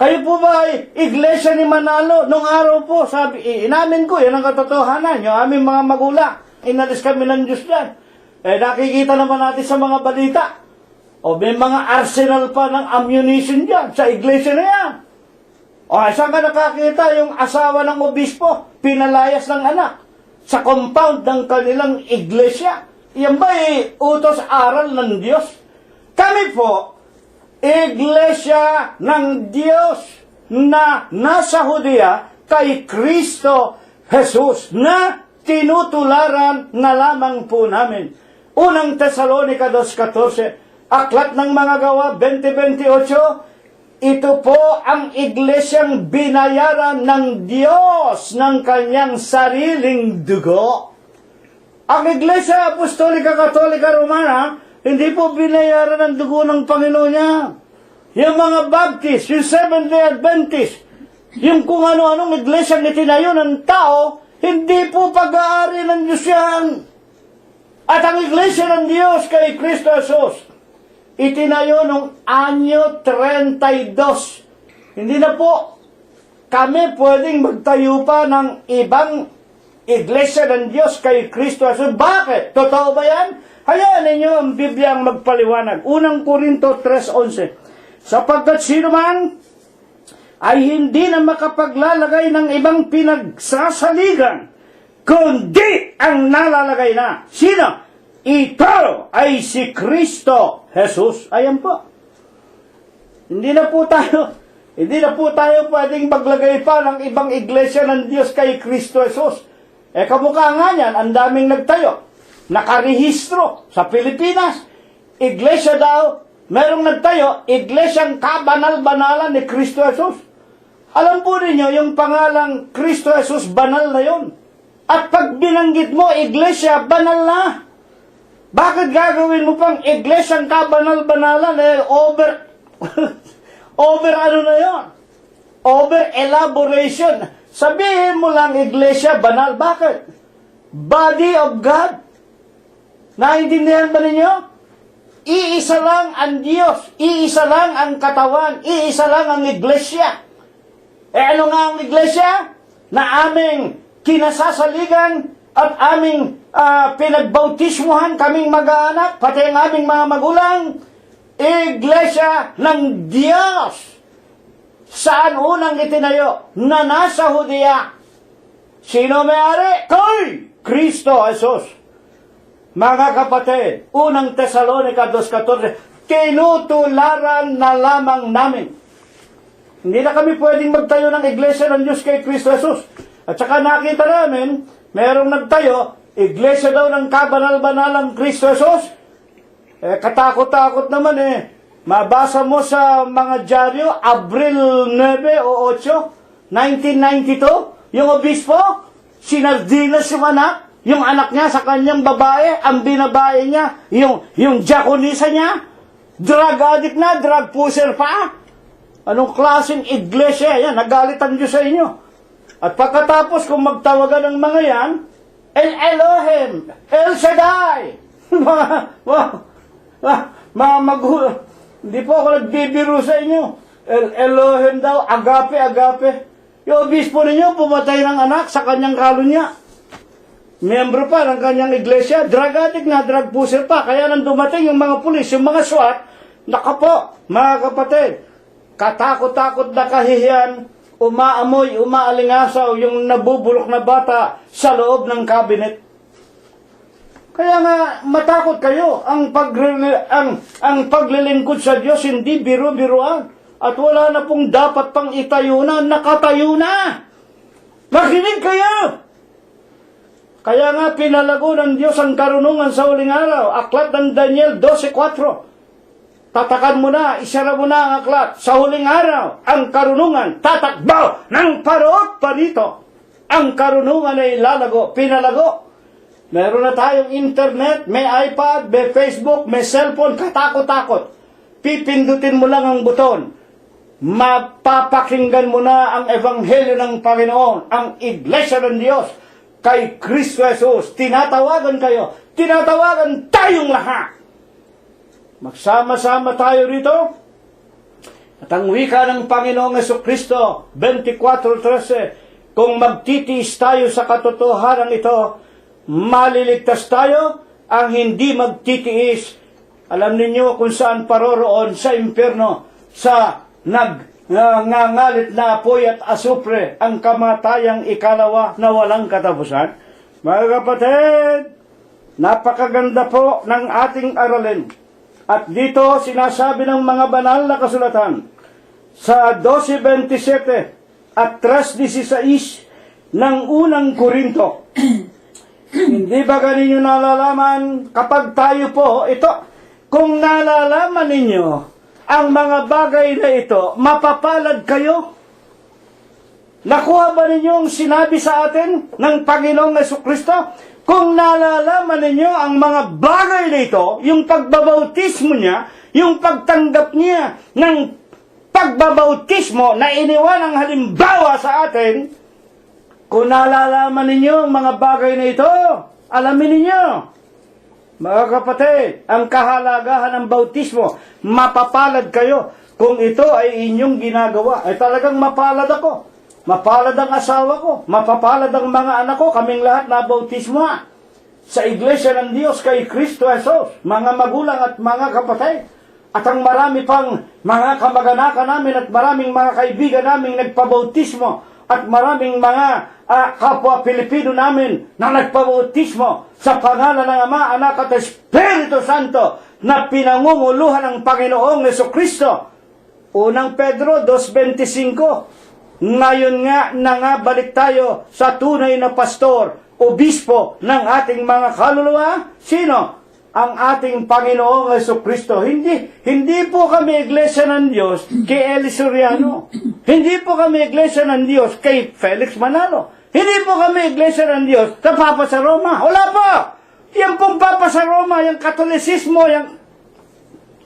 Kayo po ba ay iglesia ni Manalo? Nung araw po, inamin ko, yan ang katotohanan, yung aming mga magulang. Inalis kami ng Diyos dyan. Nakikita naman natin sa mga balita. O may mga arsenal pa ng ammunition dyan sa iglesia na yan. O saan ka nakakita yung asawa ng obispo, pinalayas ng anak sa compound ng kanilang iglesia? Yan ba utos aral ng Diyos? Kami po, iglesia ng Diyos. na nasa Judea kay Kristo Jesus na tinutularan na lamang po namin. Unang Tesalonica 2:14, Aklat ng mga Gawa 20:28, ito po ang iglesyang binayaran ng Diyos ng kanyang sariling dugo. Ang Iglesia Apostolika Katolika Romana, hindi po binayaran ng dugo ng Panginoon niya. Yung mga Baptist, yung Seventh-day Adventist, yung kung ano-anong iglesia na tinayo ng tao, hindi po pag-aari ng Diyos yan. At ang iglesia ng Diyos kay Kristo Jesus, itinayo nung anyo 32. Hindi na po kami pwedeng magtayo pa ng ibang iglesia ng Diyos kay Kristo Jesus. Bakit? Totoo ba yan? Hayaan ninyo ang Biblia ang magpaliwanag. Unang Korinto 3:11. Sapagkat sino man ay hindi na makapaglalagay ng ibang pinagsasaligan, kundi ang nalalagay na. Sino? Ito ay si Kristo Jesus. Ayan po. Hindi na po tayo pwedeng maglagay pa ng ibang iglesia ng Diyos kay Kristo Jesus. Kamukha nga yan, ang daming nagtayo. Nakarehistro sa Pilipinas. Iglesia daw, merong nagtayo, iglesyang kabanal-banalan ni Kristo Jesus. Alam po ninyo, yung pangalang Kristo Jesus, banal na yon. At pag binanggit mo, iglesia, banal na. Bakit gagawin mo pang iglesyang kabanal-banalan? Over ano na yon? Over elaboration. Sabihin mo lang, iglesia, banal. Bakit? Body of God. Naintindihan ba ninyo? Iisa lang ang Diyos, iisa lang ang katawan, iisa lang ang iglesia. Ano nga ang iglesia? Na aming kinasasaligan at aming pinagbautismuhan, kaming mag-aanak, pati ang aming mga magulang. Iglesia ng Diyos. Saan unang itinayo? Na nasa Judea. Sino may-ari? Kay Kristo Jesus. Mga kapatid, unang Tesalonica 2:14, tinutularan na lamang namin. Hindi na kami pwedeng magtayo ng iglesia ng Diyos kay Kristo Jesus. At saka nakita namin, merong nagtayo, iglesia daw ng kabanal-banalang Kristo Jesus. Katakot-takot naman Mabasa mo sa mga dyaryo, Abril 9 o 8, 1992, yung obispo, sinardinas yung anak, yung anak niya sa kanyang babae, ang binabae niya, yung diakonisa niya, drug addict na, drug pusher pa. Anong klaseng iglesia yan? Nagalit ang Diyos sa inyo. At pagkatapos kung magtawagan ng mga yan, El Elohim, El Shaddai. Hindi po ako nagbibiro sa inyo. El Elohim daw, agape, agape. Yung obispo ninyo, pumatay ng anak sa kanyang kalunya. Miyembro pa ng kanyang iglesia, drug addict na, drug pusher pa. Kaya nang dumating yung mga pulis, yung mga SWAT, nakapo, mga kapatid, katakot-takot na kahihiyan, umaamoy, umaalingasaw yung nabubulok na bata sa loob ng cabinet. Kaya nga, matakot kayo. Ang paglilingkod sa Diyos, hindi biro-biroan. At wala na pong dapat pang itayo na, nakatayo na. Makinig kayo! Kaya nga, pinalago ng Diyos ang karunungan sa huling araw. Aklat ng Daniel 12:4. Tatakan mo na, isara mo na ang aklat. Sa huling araw, ang karunungan, tatakbo ng parot pa dito. Ang karunungan ay lalago, pinalago. Meron na tayong internet, may iPad, may Facebook, may cellphone, katakot-takot. Pipindutin mo lang ang buton. Mapapakinggan mo na ang ebanghelyo ng Panginoon, ang iglesia ng Diyos, kay Kristo Jesus. Tinatawagan kayo, tinatawagan tayong lahat. Magsama-sama tayo rito. At ang wika ng Panginoong Jesucristo, 24:13, kung magtitiis tayo sa katotohanan ito, maliligtas tayo. Ang hindi magtitiis, alam ninyo kung saan paroroon, sa impyerno, sa nagngangalit na apoy at asupre, ang kamatayang ikalawa na walang katapusan. Mga kapatid, napakaganda po ng ating aralin. At dito sinasabi ng mga banal na kasulatan, sa 12:27 at 3:16 ng unang Korinto. Hindi ba ganinyo nalalaman kapag tayo po, ito, kung nalalaman ninyo ang mga bagay na ito, mapapalad kayo? Nakuha ba ninyo ang sinabi sa atin ng Panginoong Jesucristo? Kung nalalaman ninyo ang mga bagay na ito, yung pagbabautismo niya, yung pagtanggap niya ng pagbabautismo na iniwan ang halimbawa sa atin, kung nalalaman ninyo ang mga bagay na ito, alamin ninyo, mga kapatid, ang kahalagahan ng bautismo, mapapalad kayo kung ito ay inyong ginagawa. Ay talagang mapalad ako. Mapalad ang asawa ko. Mapapalad ang mga anak ko. Kaming lahat na bautismo sa Iglesia ng Diyos kay Kristo Jesus. Mga magulang at mga kapatid. At ang marami pang mga kamag-anakan namin at maraming mga kaibigan namin nagpabautismo. At maraming mga kapwa Pilipino namin na nagpabautismo sa pangalan ng Ama, Anak at Espiritu Santo na pinangunguluhan ng Panginoong Jesucristo. Unang Pedro 2:25. Ngayon nga balik tayo sa tunay na pastor, obispo ng ating mga kaluluwa. Sino? Ang ating Panginoong Jesucristo. Hindi po kami Iglesia ng Diyos kay Eli Soriano. Hindi po kami Iglesia ng Diyos kay Felix Manalo. Hindi po kami Iglesia ng Diyos sa Papa sa Roma. Wala po! Yan pong Papa sa Roma, yung Katolisismo, yung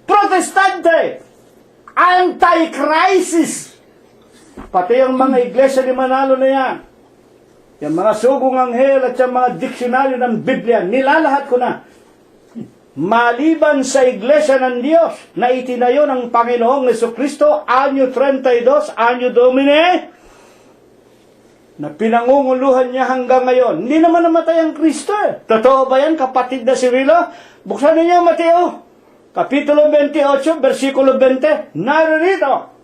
Protestante, Anti-Crisis. Pati yung mga Iglesia ni Manalo na yan, yung mga sugong anghel at yung mga diksyonaryo ng Biblia, nilalahat ko na. Maliban sa Iglesia ng Diyos na itinayo ng Panginoong Jesucristo, anyo 32, anyo Domini, na pinangunguluhan niya hanggang ngayon. Hindi naman namatay ang Kristo eh. Totoo ba yan, kapatid na Cirilo? Buksan ninyo Mateo, Kapitulo 28, versikulo 20. Naririto,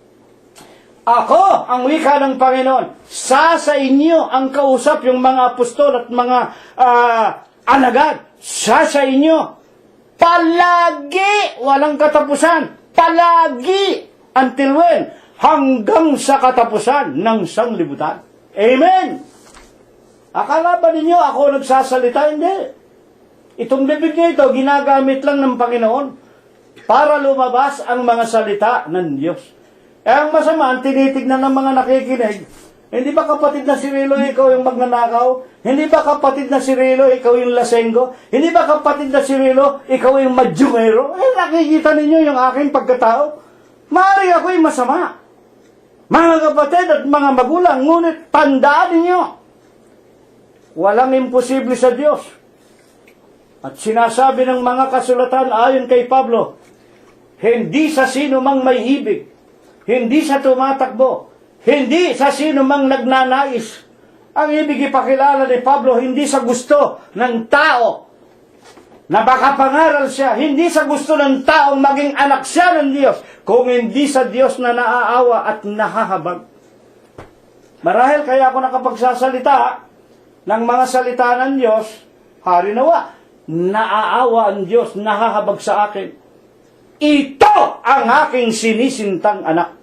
ako ang wika ng Panginoon. Sa inyo ang kausap yung mga apostol at mga alagad. Sa inyo. Palagi, walang katapusan. Palagi, until when? Hanggang sa katapusan ng sanglibutan. Amen! Akala ba ninyo ako nagsasalita? Hindi. Itong bibig niya ito, ginagamit lang ng Panginoon para lumabas ang mga salita ng Diyos. Ang masama, ang tinitignan ng mga nakikinig, hindi ba kapatid na Cirilo, ikaw yung magnanakaw? Hindi ba kapatid na Cirilo, ikaw yung lasenggo? Hindi ba kapatid na Cirilo, ikaw yung madyungero? Nakikita ninyo yung aking pagkatao? Maaari ako'y masama. Mga kapatid at mga magulang, ngunit tandaan ninyo, walang imposible sa Diyos. At sinasabi ng mga kasulatan ayon kay Pablo, hindi sa sino mang may ibig, hindi sa tumatakbo, hindi sa sino mang nagnanais. Ang ibig ipakilala ni Pablo, hindi sa gusto ng tao na baka pangaral siya, hindi sa gusto ng taong maging anak siya ng Diyos, kung hindi sa Diyos na naaawa at nahahabag. Marahil kaya ako nakapagsasalita ng mga salita ng Diyos, hari nawa, naaawa ang Diyos, nahahabag sa akin. Ito ang aking sinisintang anak.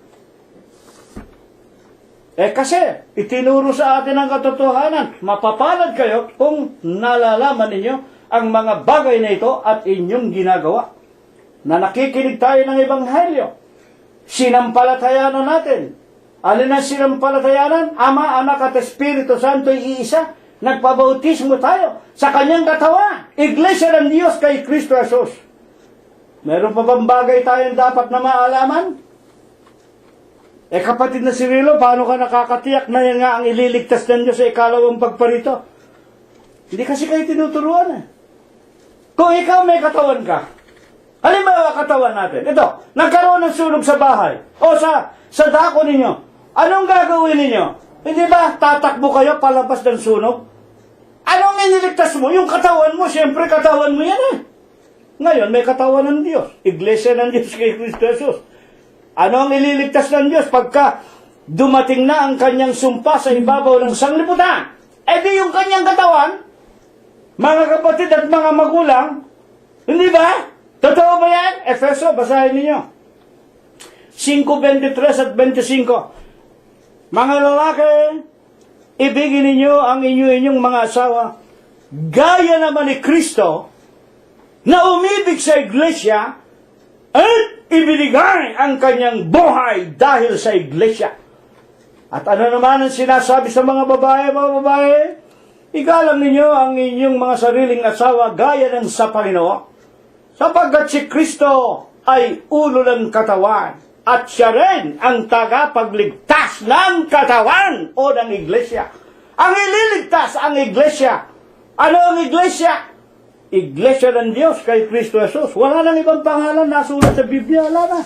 Kasi, itinuro sa atin ang katotohanan. Mapapalad kayo kung nalalaman ninyo ang mga bagay na ito at inyong ginagawa. Na nakikinig tayo ng Ebanghelyo. Sinampalatayanan natin. Alin ang sinampalatayanan? Ama, Anak at Espiritu Santo iisa. Nagpabautismo tayo sa kanyang katawan. Iglesia ng Diyos kay Kristo Jesus. Meron pa bang bagay tayong dapat na maalaman? Kapatid na Cirilo, paano ka nakakatiyak na yan nga ang ililigtas ng Diyos sa ikalawang pagparito? Hindi kasi kayo tinuturuan eh. Kung ikaw may katawan ka, halimbawa katawan natin, ito, nagkaroon ng sunog sa bahay, o sa dako ninyo, anong gagawin ninyo? Hindi ba tatakbo kayo palabas ng sunog? Anong iniligtas mo? Yung katawan mo, siyempre katawan mo yan eh. Ngayon, may katawan ng Diyos. Iglesia ng Diyos kay Kristo Jesus. Ano ang ililigtas ng Diyos pagka dumating na ang kanyang sumpa sa ibabaw ng sanglibutan? Di yung kanyang katawan, mga kapatid at mga magulang, hindi ba? Totoo ba yan? Efeso, basahin ninyo. 5:23 at 25. Mga lalaki, ibigin ninyo ang inyong mga asawa, gaya naman ni Kristo, na umibig sa iglesia, at ibinigay ang kanyang buhay dahil sa iglesia. At ano naman ang sinasabi sa mga babae, igalang ninyo ang inyong mga sariling asawa gaya ng sa Panginoon, sapagkat si Kristo ay ulo ng katawan, at siya rin ang tagapagligtas ng katawan o ng iglesia. Ang ililigtas ang iglesia. Ano ang iglesia? Iglesia ng Diyos kay Kristo Jesus. Wala nang ibang pangalan nasulat sa Biblia. Wala na.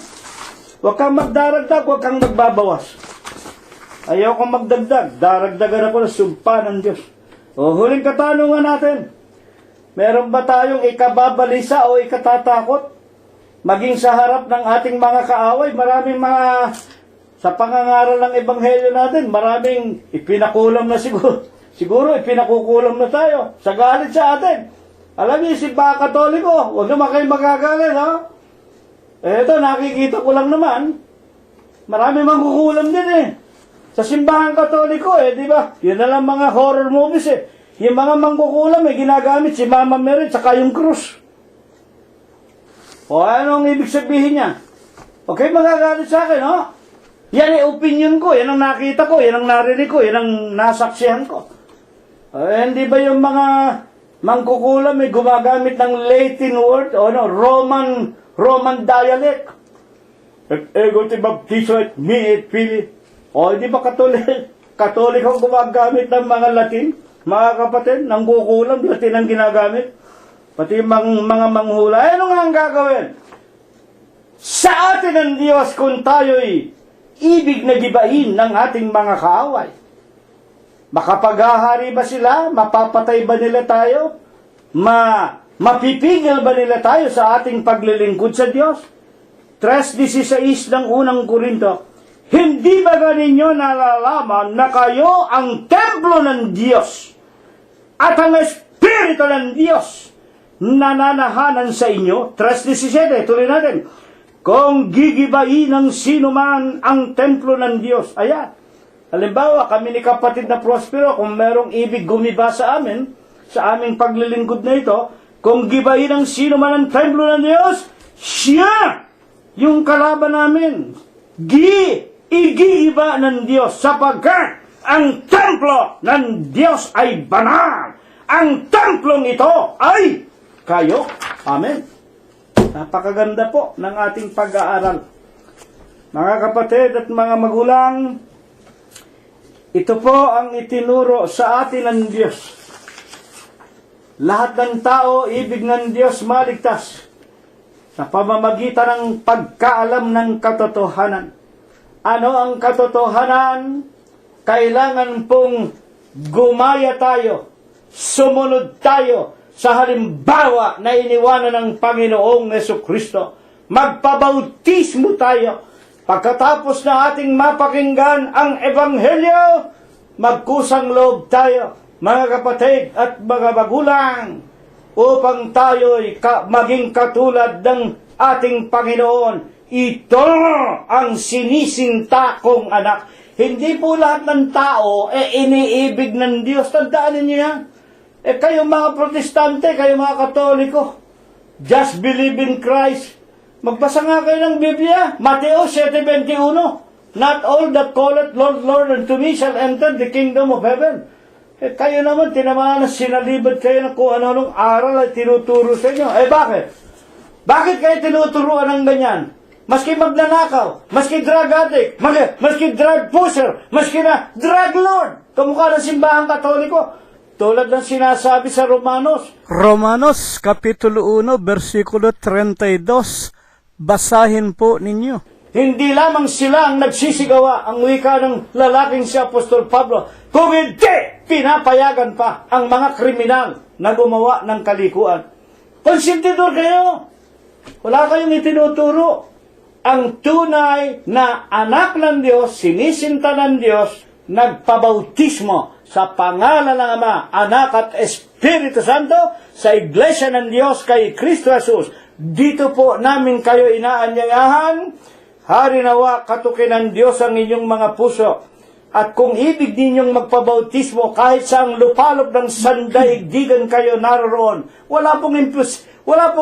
Huwag kang magdaragdag, huwag kang magbabawas. Ayaw kong magdagdag. Daragdagan ako ng sumpa ng Diyos. O huling katanungan natin. Meron ba tayong ikababalisa o ikatatakot? Maging sa harap ng ating mga kaaway, maraming mga, sa pangangaral ng Ebanghelyo natin, maraming ipinakulam na siguro. Siguro ipinakukulam na tayo sa galit sa atin. Alam niyo, si Baka Katoliko, huwag naman kayong magagalit, ha? Eto, nakikita ko lang naman, marami mangkukulam din eh. Sa simbahan Katoliko, di ba? Yun na lang mga horror movies eh. Yung mga mangkukulam ginagamit si Mama Mary tsaka yung krus. O anong ibig sabihin niya? Okay, magagalit sa akin, no? Yan ay opinion ko, yan ang nakita ko, yan ang narinig ko, yan ang nasaksihan ko. Hindi ba yung mga mangkukulam gumagamit ng Latin word, o no, Roman dialect? Et ego ti baptizo et mi et fili. O hindi ba Katolik ang gumagamit ng mga Latin? Mga kapatid, nangkukulam, Latin ang ginagamit. Pati mga manghula, ano nga ang gagawin? Sa atin ng Diyos kung tayo'y ibig na gibain ng ating mga kaaway. Makapaghahari ba sila? Mapapatay ba nila tayo? Mapipigil ba nila tayo sa ating paglilingkod sa Diyos? 3:16 ng unang Korinto. Hindi ba ninyo nalalaman na kayo ang templo ng Diyos at ang Espiritu ng Diyos nananahanan sa inyo? 3:17, tuloy natin. Kung gigibain ng sino man ang templo ng Diyos. Ayan. Halimbawa, kami ni kapatid na Prospero, kung merong ibig gumiba sa amin, sa aming paglilingkod na ito, kung gibain ng sino man ang templo ng Diyos, siya yung kalaban namin. Igiiba ng Diyos sapagkat ang templo ng Diyos ay banal. Ang templong ito ay kayo. Amen. Napakaganda po ng ating pag-aaral. Mga kapatid at mga magulang, ito po ang itinuro sa atin ng Diyos. Lahat ng tao, ibig ng Diyos maligtas sa pamamagitan ng pagkaalam ng katotohanan. Ano ang katotohanan? Kailangan pong gumaya tayo, sumunod tayo sa halimbawa na iniwanan ng Panginoong Jesucristo. Magpabautismo tayo. Pagkatapos na ating mapakinggan ang Ebanghelyo, magkusang loob tayo, mga kapatid at mga magulang, upang tayo'y maging katulad ng ating Panginoon. Ito ang sinisinta kong anak. Hindi po lahat ng tao iniibig ng Diyos. Tandaan ninyo yan. Kayo mga Protestante, kayo mga Katoliko, just believe in Christ. Magbasa nga kayo ng Biblia. Mateo 7:21. Not all that calleth Lord, Lord unto me shall enter the kingdom of heaven. Kayo naman, tinamaan na sinalibad kayo ng kung ano-anong aral ay tinuturo sa inyo. Bakit? Bakit kayo tinuturuan ng ganyan? Maski magnanakaw, maski drug addict, maski drug pusher, maski na drug lord. Kamukha ng simbahang Katoliko. Tulad ng sinasabi sa Romanos. Romanos, Kapitulo 1, versikulo 32. Basahin po ninyo. Hindi lamang sila ang nagsisigawa ang wika ng lalaking si Apostol Pablo, kung hindi pinapayagan pa ang mga kriminal na gumawa ng kalikuan. Konsentidor kayo. Wala kayong itinuturo. Ang tunay na anak ng Diyos, sinisinta ng Diyos, nagpabautismo sa pangalan ng Ama, Anak at Espiritu Santo sa Iglesia ng Diyos kay Kristo Jesus. Dito po namin kayo inaanyayahan Harinawa katukin ng Diyos ang inyong mga puso. At kung ibig ninyong magpabautismo kahit sa ang lupalop ng sandaigdigan kayo naroroon, wala pong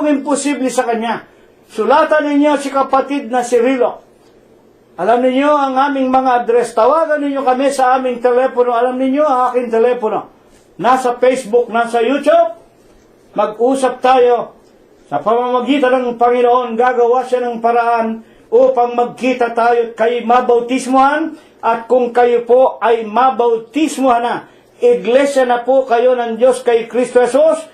imposible sa Kanya. Sulatan ninyo si kapatid na si Rilo. Alam ninyo ang aming mga address. Tawagan ninyo kami sa aming telepono. Alam ninyo ang aking telepono. Nasa Facebook, nasa YouTube. Mag-usap tayo. Sa pamamagitan ng Panginoon, gagawa siya ng paraan upang magkita tayo at kayo mabautismuhan. At kung kayo po ay mabautismuhan na, iglesia na po kayo ng Diyos kay Kristo Jesus,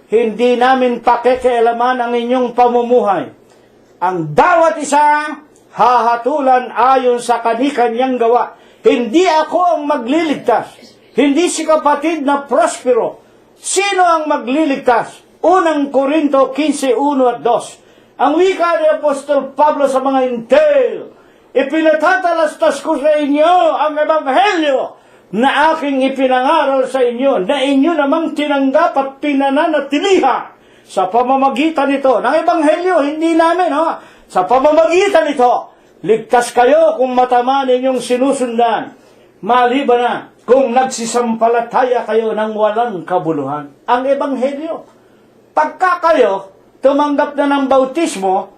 hindi namin pakikialaman ang inyong pamumuhay. Ang bawat isa, hahatulan ayon sa kani-kanyang gawa. Hindi ako ang magliligtas. Hindi si kapatid na Prospero. Sino ang magliligtas? Unang Korinto 15:1 at 2. Ang wika ni Apostol Pablo sa mga hintil, ipinatatalastas ko sa inyo ang ebanghelyo na aking ipinangaral sa inyo, na inyo namang tinanggap at pinananatilihan sa pamamagitan nito ng ebanghelyo, hindi namin, sa pamamagitan nito, ligtas kayo kung matama ninyong sinusundan, maliban na kung nagsisampalataya kayo ng walang kabuluhan. Ang ebanghelyo. Pagka kayo tumanggap na ng bautismo,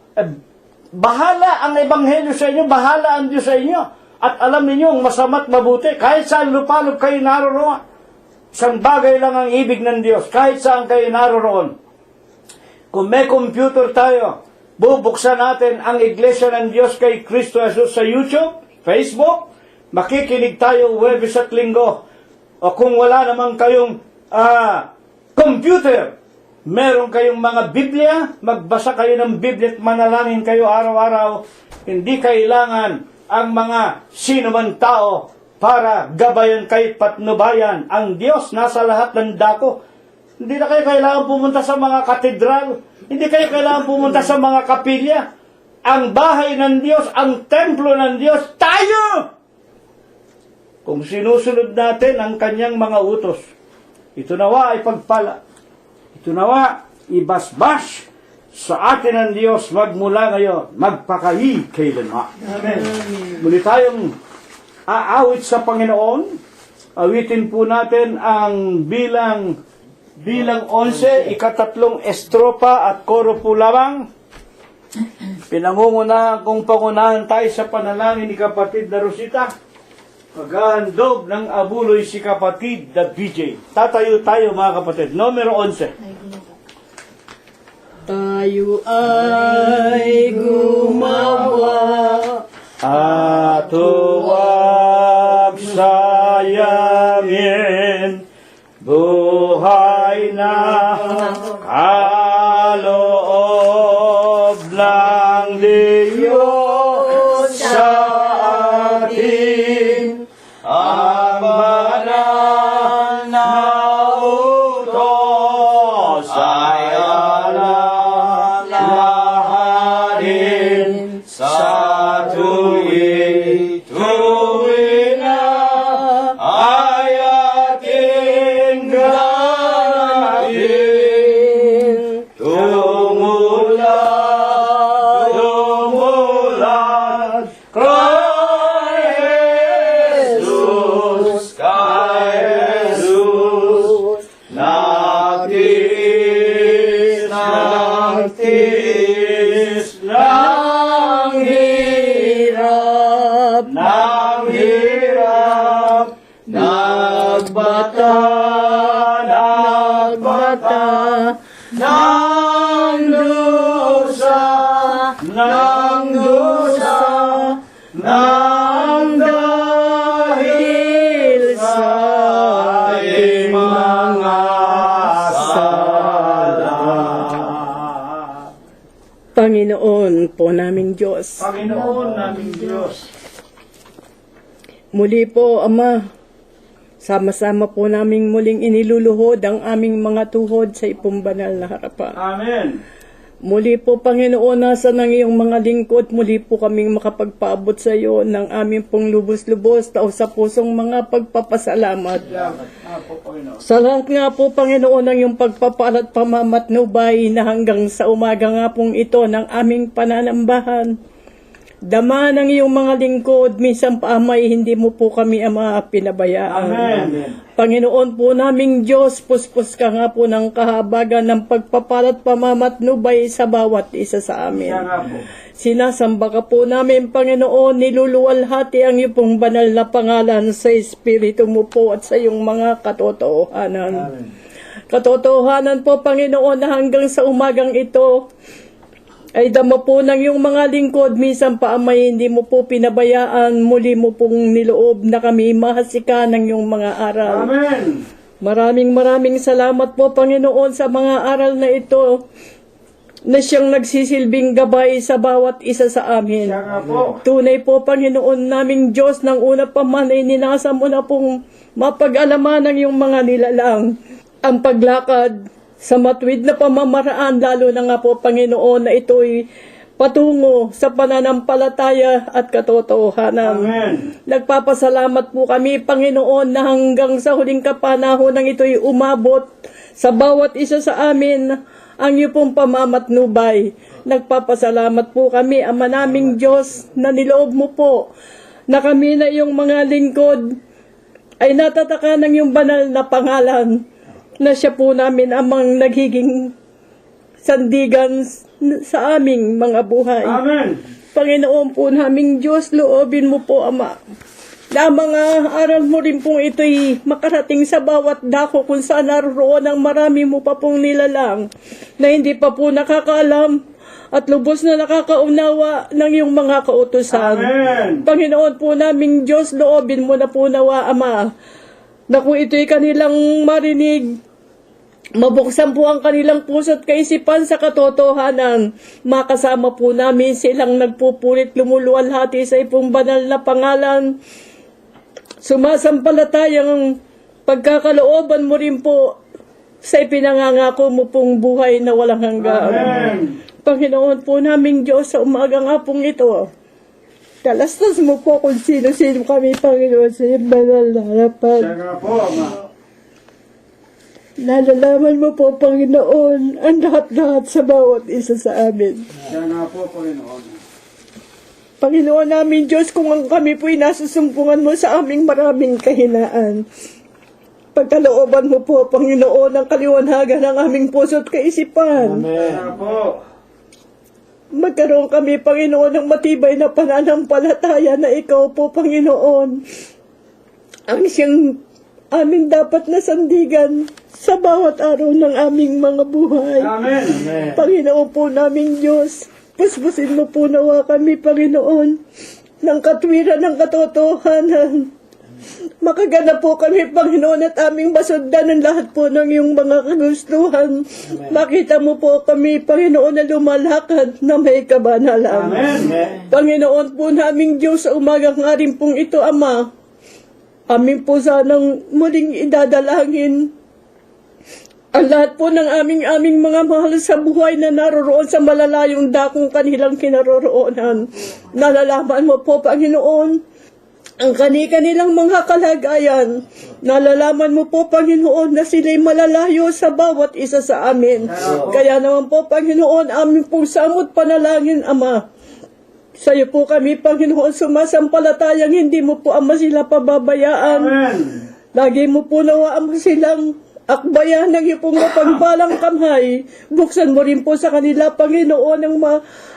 bahala ang ebanghelyo sa inyo, bahala ang Diyos sa inyo. At alam ninyo ang masama't mabuti, kahit saan lupalop kayo naroroon. Isang bagay lang ang ibig ng Diyos, kahit saan kayo naroroon. Kung may computer tayo, bubuksan natin ang Iglesia ng Diyos kay Kristo Jesus sa YouTube, Facebook, makikinig tayo Huwebes at Linggo. O kung wala naman kayong computer, meron kayong mga Biblia, magbasa kayo ng Biblia at manalangin kayo araw-araw. Hindi kailangan ang mga sino man tao para gabayan kay patnubayan. Ang Diyos nasa lahat ng dako. Hindi na kayo kailangan pumunta sa mga katedral. Hindi kayo kailangan pumunta sa mga kapilya. Ang bahay ng Diyos, ang templo ng Diyos, tayo! Kung sinusunod natin ang kanyang mga utos, ito nawa ay pagpala. Ito nawa, ibasbas sa atin ng Diyos magmula ngayon, magpakahi kailanman. Amen. Muli tayong aawit sa Panginoon. Awitin po natin ang bilang 11, ikatatlong estropa at koro po lamang. Pinangungunahan kong pangunahan tayo sa panalangin ni kapatid na Rosita. Paghahandog ng abuloy si kapatid na BJ. Tatayo tayo mga kapatid. Numero 11. Tayo ay gumawa At huwag sayangin buhay na kaloob ng Diyos sa atin. Ang banal na utos ay alalahanin sa tuwing na ay ating gawin. Tumulat kay Jesus, nagtiis ng hirap, nagbata ng dusa, ng dahil sa ating mga sala. Panginoon po naming Diyos. Panginoon naming Diyos, Muli po, Ama, sama-sama po naming muling iniluluhod ang aming mga tuhod sa ipumbanal na harapan. Amen. Muli po, Panginoon, nasa ng iyong mga lingkod, muli po kaming makapagpaabot sa iyo ng aming pong lubos-lubos, taos sa pusong mga pagpapasalamat. Salamat nga po, Panginoon. Sa lahat nga po, Panginoon, ng iyong pagpapala at pamamatnubay na hanggang sa umaga nga pong ito ng aming pananambahan, Dama ng iyong mga lingkod, minsan pa amay, hindi mo po kami ama pinabayaan. Amen. Panginoon po naming Diyos, puspos ka nga po ng kahabagan ng pagpapalat pamamatnubay sa bawat isa sa amin. Siya nga po. Sinasamba ka po namin, Panginoon, niluluwalhati ang iyong pong banal na pangalan sa Espiritu mo po at sa iyong mga katotohanan. Amen. Katotohanan po, Panginoon, na hanggang sa umagang ito, ay dama po ng iyong mga lingkod, minsan pa amay hindi mo po pinabayaan, muli mo pong niloob na kami mahasika ng iyong mga aral. Amen. Maraming salamat po, Panginoon, sa mga aral na ito na siyang nagsisilbing gabay sa bawat isa sa amin. Siya nga po. Tunay po, Panginoon naming Diyos, ng una pa man ay ninasa mo na pong mapag-alaman ng iyong mga nilalang. Ang paglakad sa matuwid na pamamaraan, lalo na nga po, Panginoon, na ito'y patungo sa pananampalataya at katotohanan. Amen. Nagpapasalamat po kami, Panginoon, na hanggang sa huling kapanahon ng ito'y umabot sa bawat isa sa amin ang iyong pong pamamatnubay. Nagpapasalamat po kami, Ama naming Diyos, na niloob mo po na kami na iyong mga lingkod ay natataka ng iyong banal na pangalan, na siya po namin amang nagiging sandigan sa aming mga buhay. Amen. Panginoon po naming Diyos, loobin mo po, Ama, na mga aral mo rin pong ito'y makarating sa bawat dako kung saan naroon ang marami mo pa pong nilalang na hindi pa po nakakaalam at lubos na nakakaunawa ng iyong mga kautusan. Amen. Panginoon po naming Diyos, loobin mo na po nawa, Ama, na kung ito'y kanilang marinig, mabuksan po ang kanilang puso't kaisipan sa katotohanan. Makasama po namin silang nagpupulit lumuluwalhati sa ipong banal na pangalan. Sumasampalatayang pagkakalooban mo rin po sa ipinangangako mo pong buhay na walang hanggan. Amen. Panginoon po naming Diyos, sa umaga nga pong ito, talastas mo po kung sino-sino kami, Panginoon, sa iyong banal na harapan. Siya nga po, Ama. Nalalaman mo po, Panginoon, ang lahat-lahat sa bawat isa sa amin. Siya nga po, Panginoon. Panginoon namin, Diyos, kung ang kami po'y nasusumpungan mo sa aming maraming kahinaan, pagkalooban mo po, Panginoon, ang kaliwanagan ng aming puso't kaisipan. Siya nga po. Magkaroon kami, Panginoon, ng matibay na pananampalataya na ikaw po, Panginoon, ang siyang amin dapat na sandigan sa bawat araw ng aming mga buhay. Amen. Panginoon po naming Diyos, puspusin mo po nawa kami, Panginoon, ng katwiran ng katotohanan. Makaganap po kami, Panginoon, at aming masundan ang lahat po ng iyong mga kagustuhan. Makita mo po kami, Panginoon, na lumalakad na may kabanalan. Amen. Panginoon po naming Diyos, sa umagang nga rin pong ito, Ama, amin po sanang muling idadalangin ang lahat po ng aming mga mahal sa buhay na naroroon sa malalayong dakong kanilang kinaroroonan. Nalalaman mo po, Panginoon, ang kanilang mga kalagayan. Nalalaman mo po, Panginoon, na sila'y malalayo sa bawat isa sa amin. Kaya naman po, Panginoon, amin pong samot panalangin, Ama. Sa iyo po kami, Panginoon, sumasampalatayang hindi mo po, Ama, sila pababayaan. Amen. Lagi mo po nawa, Ama, silang akbayan ng iyong mapagbalang kamay. Buksan mo rin po sa kanila, Panginoon,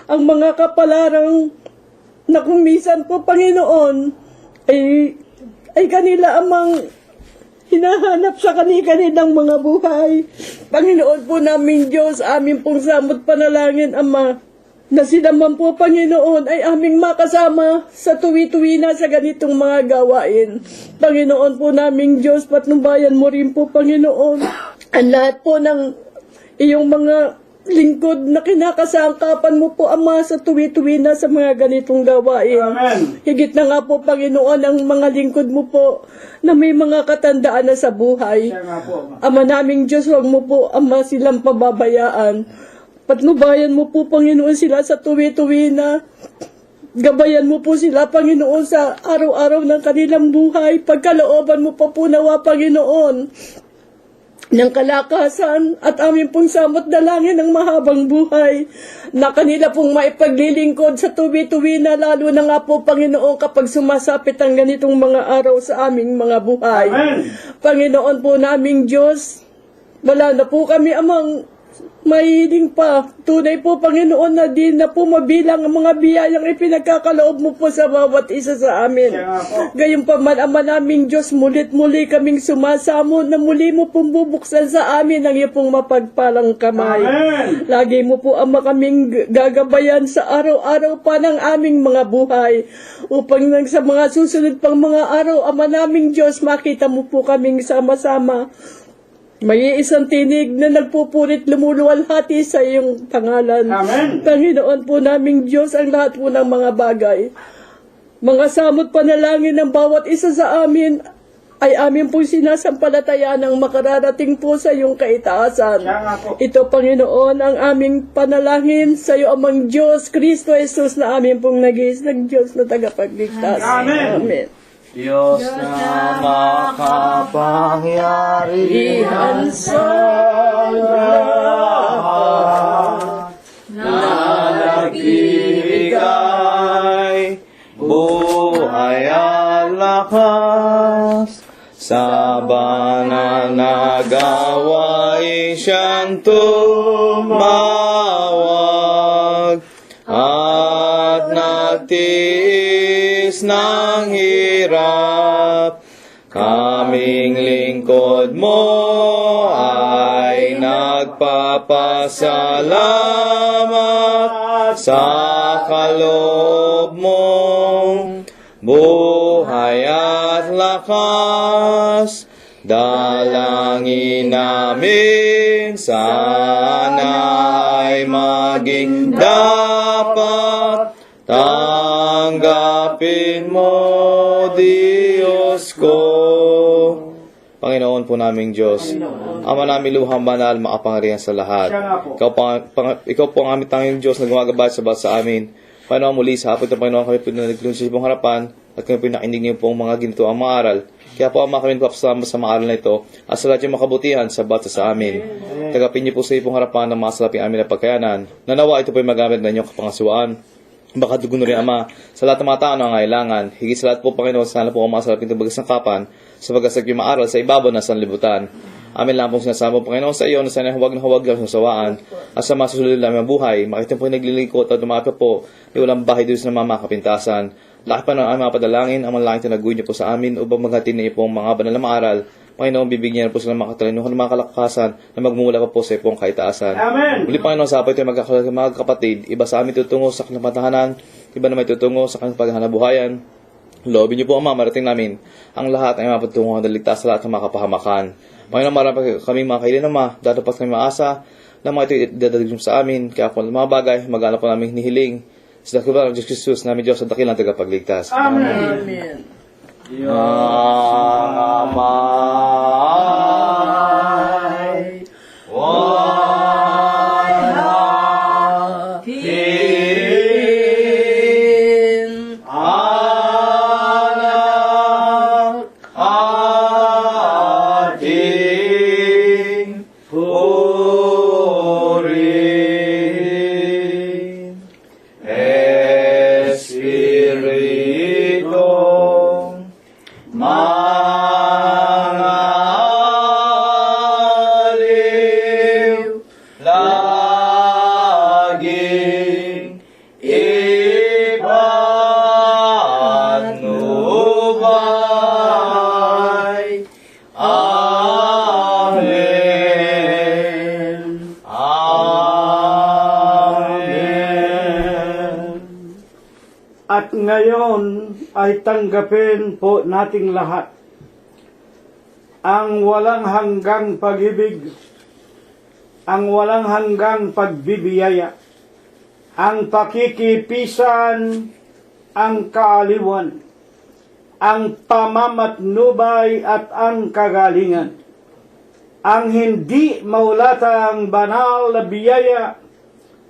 ang mga kapalarang na kung minsan po, Panginoon, ay kanila amang hinahanap sa kanilang mga buhay. Panginoon po namin Diyos, amin pong samot panalangin, Ama, na sila man po, Panginoon, ay aming makasama sa tuwi-tuwi na sa ganitong mga gawain. Panginoon po namin Diyos, patnubayan mo rin po, Panginoon, ang lahat po ng iyong mga lingkod na kinakasangkapan mo po, Ama, sa tuwi-tuwi na sa mga ganitong gawain. Amen. Higit na nga po, Panginoon, ang mga lingkod mo po na may mga katandaan na sa buhay. Siya nga po, Ama. Ama naming Diyos, huwag mo po, Ama, silang pababayaan. Patnubayan mo po, Panginoon, sila sa tuwi-tuwi na. Gabayan mo po sila, Panginoon, sa araw-araw ng kanilang buhay. Pagkalooban mo pa po nawa, Panginoon, ng kalakasan at amin pong samot dalangin ng mahabang buhay na kanila pong maipaglilingkod sa tuwi-tuwi na lalo na nga po Panginoon kapag sumasapit ang ganitong mga araw sa aming mga buhay. Amen. Panginoon po naming Diyos, wala na po kami amang mahiling pa. Tunay po Panginoon na di na po mabilang ang mga biyayang ipinagkakaloob mo po sa bawat isa sa amin. Kaya nga po. Gayong pa man Ama naming Diyos, mulit-muli kaming sumasamo na muli mo pong bubuksan sa amin ang iyong pong mapagpalang kamay. Amen. Lagi mo po Ama kaming gagabayan sa araw-araw pa ng aming mga buhay upang nang sa mga susunod pang mga araw, Ama naming Diyos, makita mo po kaming sama-sama. May isang tinig na nagpupurit lumuluwalhati sa iyong pangalan. Amen. Panginoon po naming Diyos ang lahat po ng mga bagay. Mga samot panalangin ng bawat isa sa amin ay amin pong sinasampalataya ng makararating po sa iyong kaitaasan. Kaya nga po. Ito, Panginoon, ang aming panalangin sa iyo amang Diyos, Kristo Jesus, na amin pong nagis ng Diyos na tagapagligtas. Amen. Amen. Diyos na makapangyarihan Ihan sa lahat. nagbibigay buhay at lakas sa banal na gawain siyang tumawag at nagtiis ng hirap. Kaming lingkod mo ay nagpapasalamat sa kaloob mong buhay at lakas. Dalangin namin sana ay maging dapat tanggapin mo, Diyos ko. Panginoon po naming Diyos, Ama namin luhang banal, makapangyarihan sa lahat. Siya nga po. Ikaw po ang aming tanging Diyos na gumagabay sa bawat sa amin. Panginoon, muli sa hapon ito, Panginoon, kami po naglunsad sa iyong harapan at kami po nakinig niyo pong mga ginto ang mga aral. Kaya po, Ama, kami papasalamat sa mga aral na ito at sa lahat yung makabutihan sa bawat sa amin. Tagapin niyo po sa iyong harapan ng mga salaping amin na pagkayanan. Nanawa ito po yung magamit na inyong kapangasuan. Baka dugo na rin, Ama, sa lahat ng mga tao na nangailangan. Higit sa lahat po, Panginoon, sana po ang mga salaping tubagas ng kapan sa pagkasag yung maaral sa ibabaw ng sanlibutan. Amin lang pong sinasama, Panginoon, sa iyo na sana huwag na huwag lang susawaan at sa mga susunod lang ng buhay. Makita po yung naglilingkot at dumapit po yung walang bahay doon sa mga kapintasan. Laki pa ng aming mga padalangin, ang mga langit na nagawin niyo po sa amin upang maghati na ipong mga banal na maaral. Panginoon, bibigyan niyo po sila ng makatalinuhan ng mga kalakasan na magmumula pa po sa ipong kaitaasan. Amen. Muli, Panginoon, sa apoy ito mga kapatid, iba sa amin tutungo sa kanilang patahanan, iba na may tutungo sa kanilang paghanabuhayan. Loobin niyo po, Ama, marating namin ang lahat ay mapatungo na ligtas sa lahat ng mga kapahamakan. Panginoon, marami kami mga kailan, Ama, dadapat kami maasa na mga ito idadalig sa amin. Kaya kung mga bagay, mag-anak po namin hinihiling sa dakilang Diyos Jesus, namin Diyos sa dakilang tagapagligtas. Amen. Amen. Ang Ama ay walahin, anak ating purihin, Espiritu mangaliw, laging ipatnubay. Amen. Amen. At ngayon ay tanggapin po nating lahat ang walang hanggang pag-ibig, ang walang hanggang pagbibiyaya, ang pakikipisan, ang kaaliwan, ang pamamatnubay at ang kagalingan, ang hindi maulatang banal na biyaya,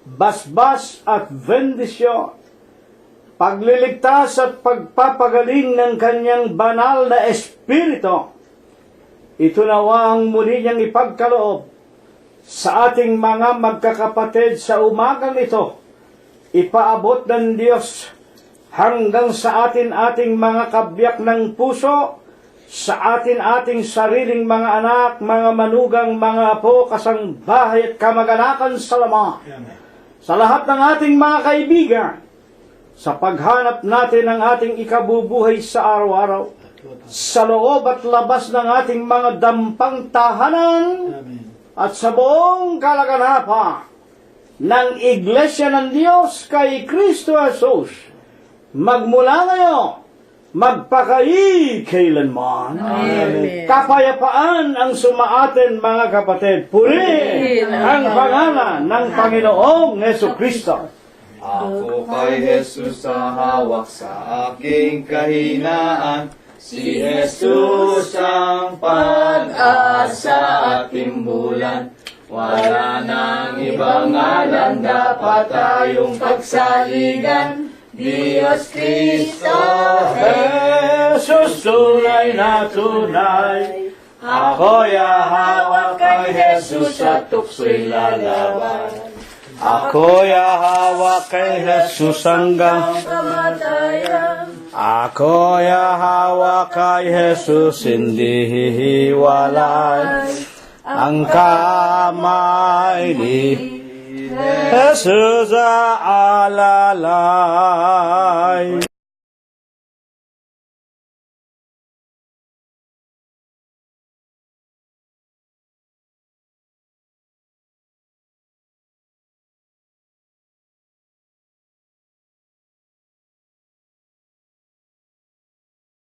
basbas at bendisyon, pagliligtas at pagpapagaling ng kanyang banal na espiritu, ito nawa ang muli niyang ipagkaloob sa ating mga magkakapatid sa umagang ito. Ipaabot ng Diyos hanggang sa ating mga kabiyak ng puso, sa ating sariling mga anak, mga manugang, mga apo, kasangbahay at kamag-anakan sa laman. Sa lahat ng ating mga kaibigan, sa paghanap natin ng ating ikabubuhay sa araw-araw, sa loob at labas ng ating mga dampang tahanan, at sa buong kalaganapan ng Iglesia ng Diyos kay Kristo Jesus, magmula ngayon, magpakai kailanman. Amen. Kapayapaan ang sumaatin, mga kapatid. Purihin ang pangalan ng Panginoong Jesucristo. Ako kay Jesus sa hawak sa aking kahinaan. Si Jesus ang pag-asa at timbulan. Wala nang ibang ngalan dapat tayong pagsaligan. Diyos Kristo, Jesus, tunay na tunay. Ako'y hahawak kay Jesus at tukso'y lalaban. Ako'y hahawak kay Jesus hanggang Kamatayan. ako'y hahawak kay Jesus, hindi hihiwalay ang kamay ni Jesus alalay.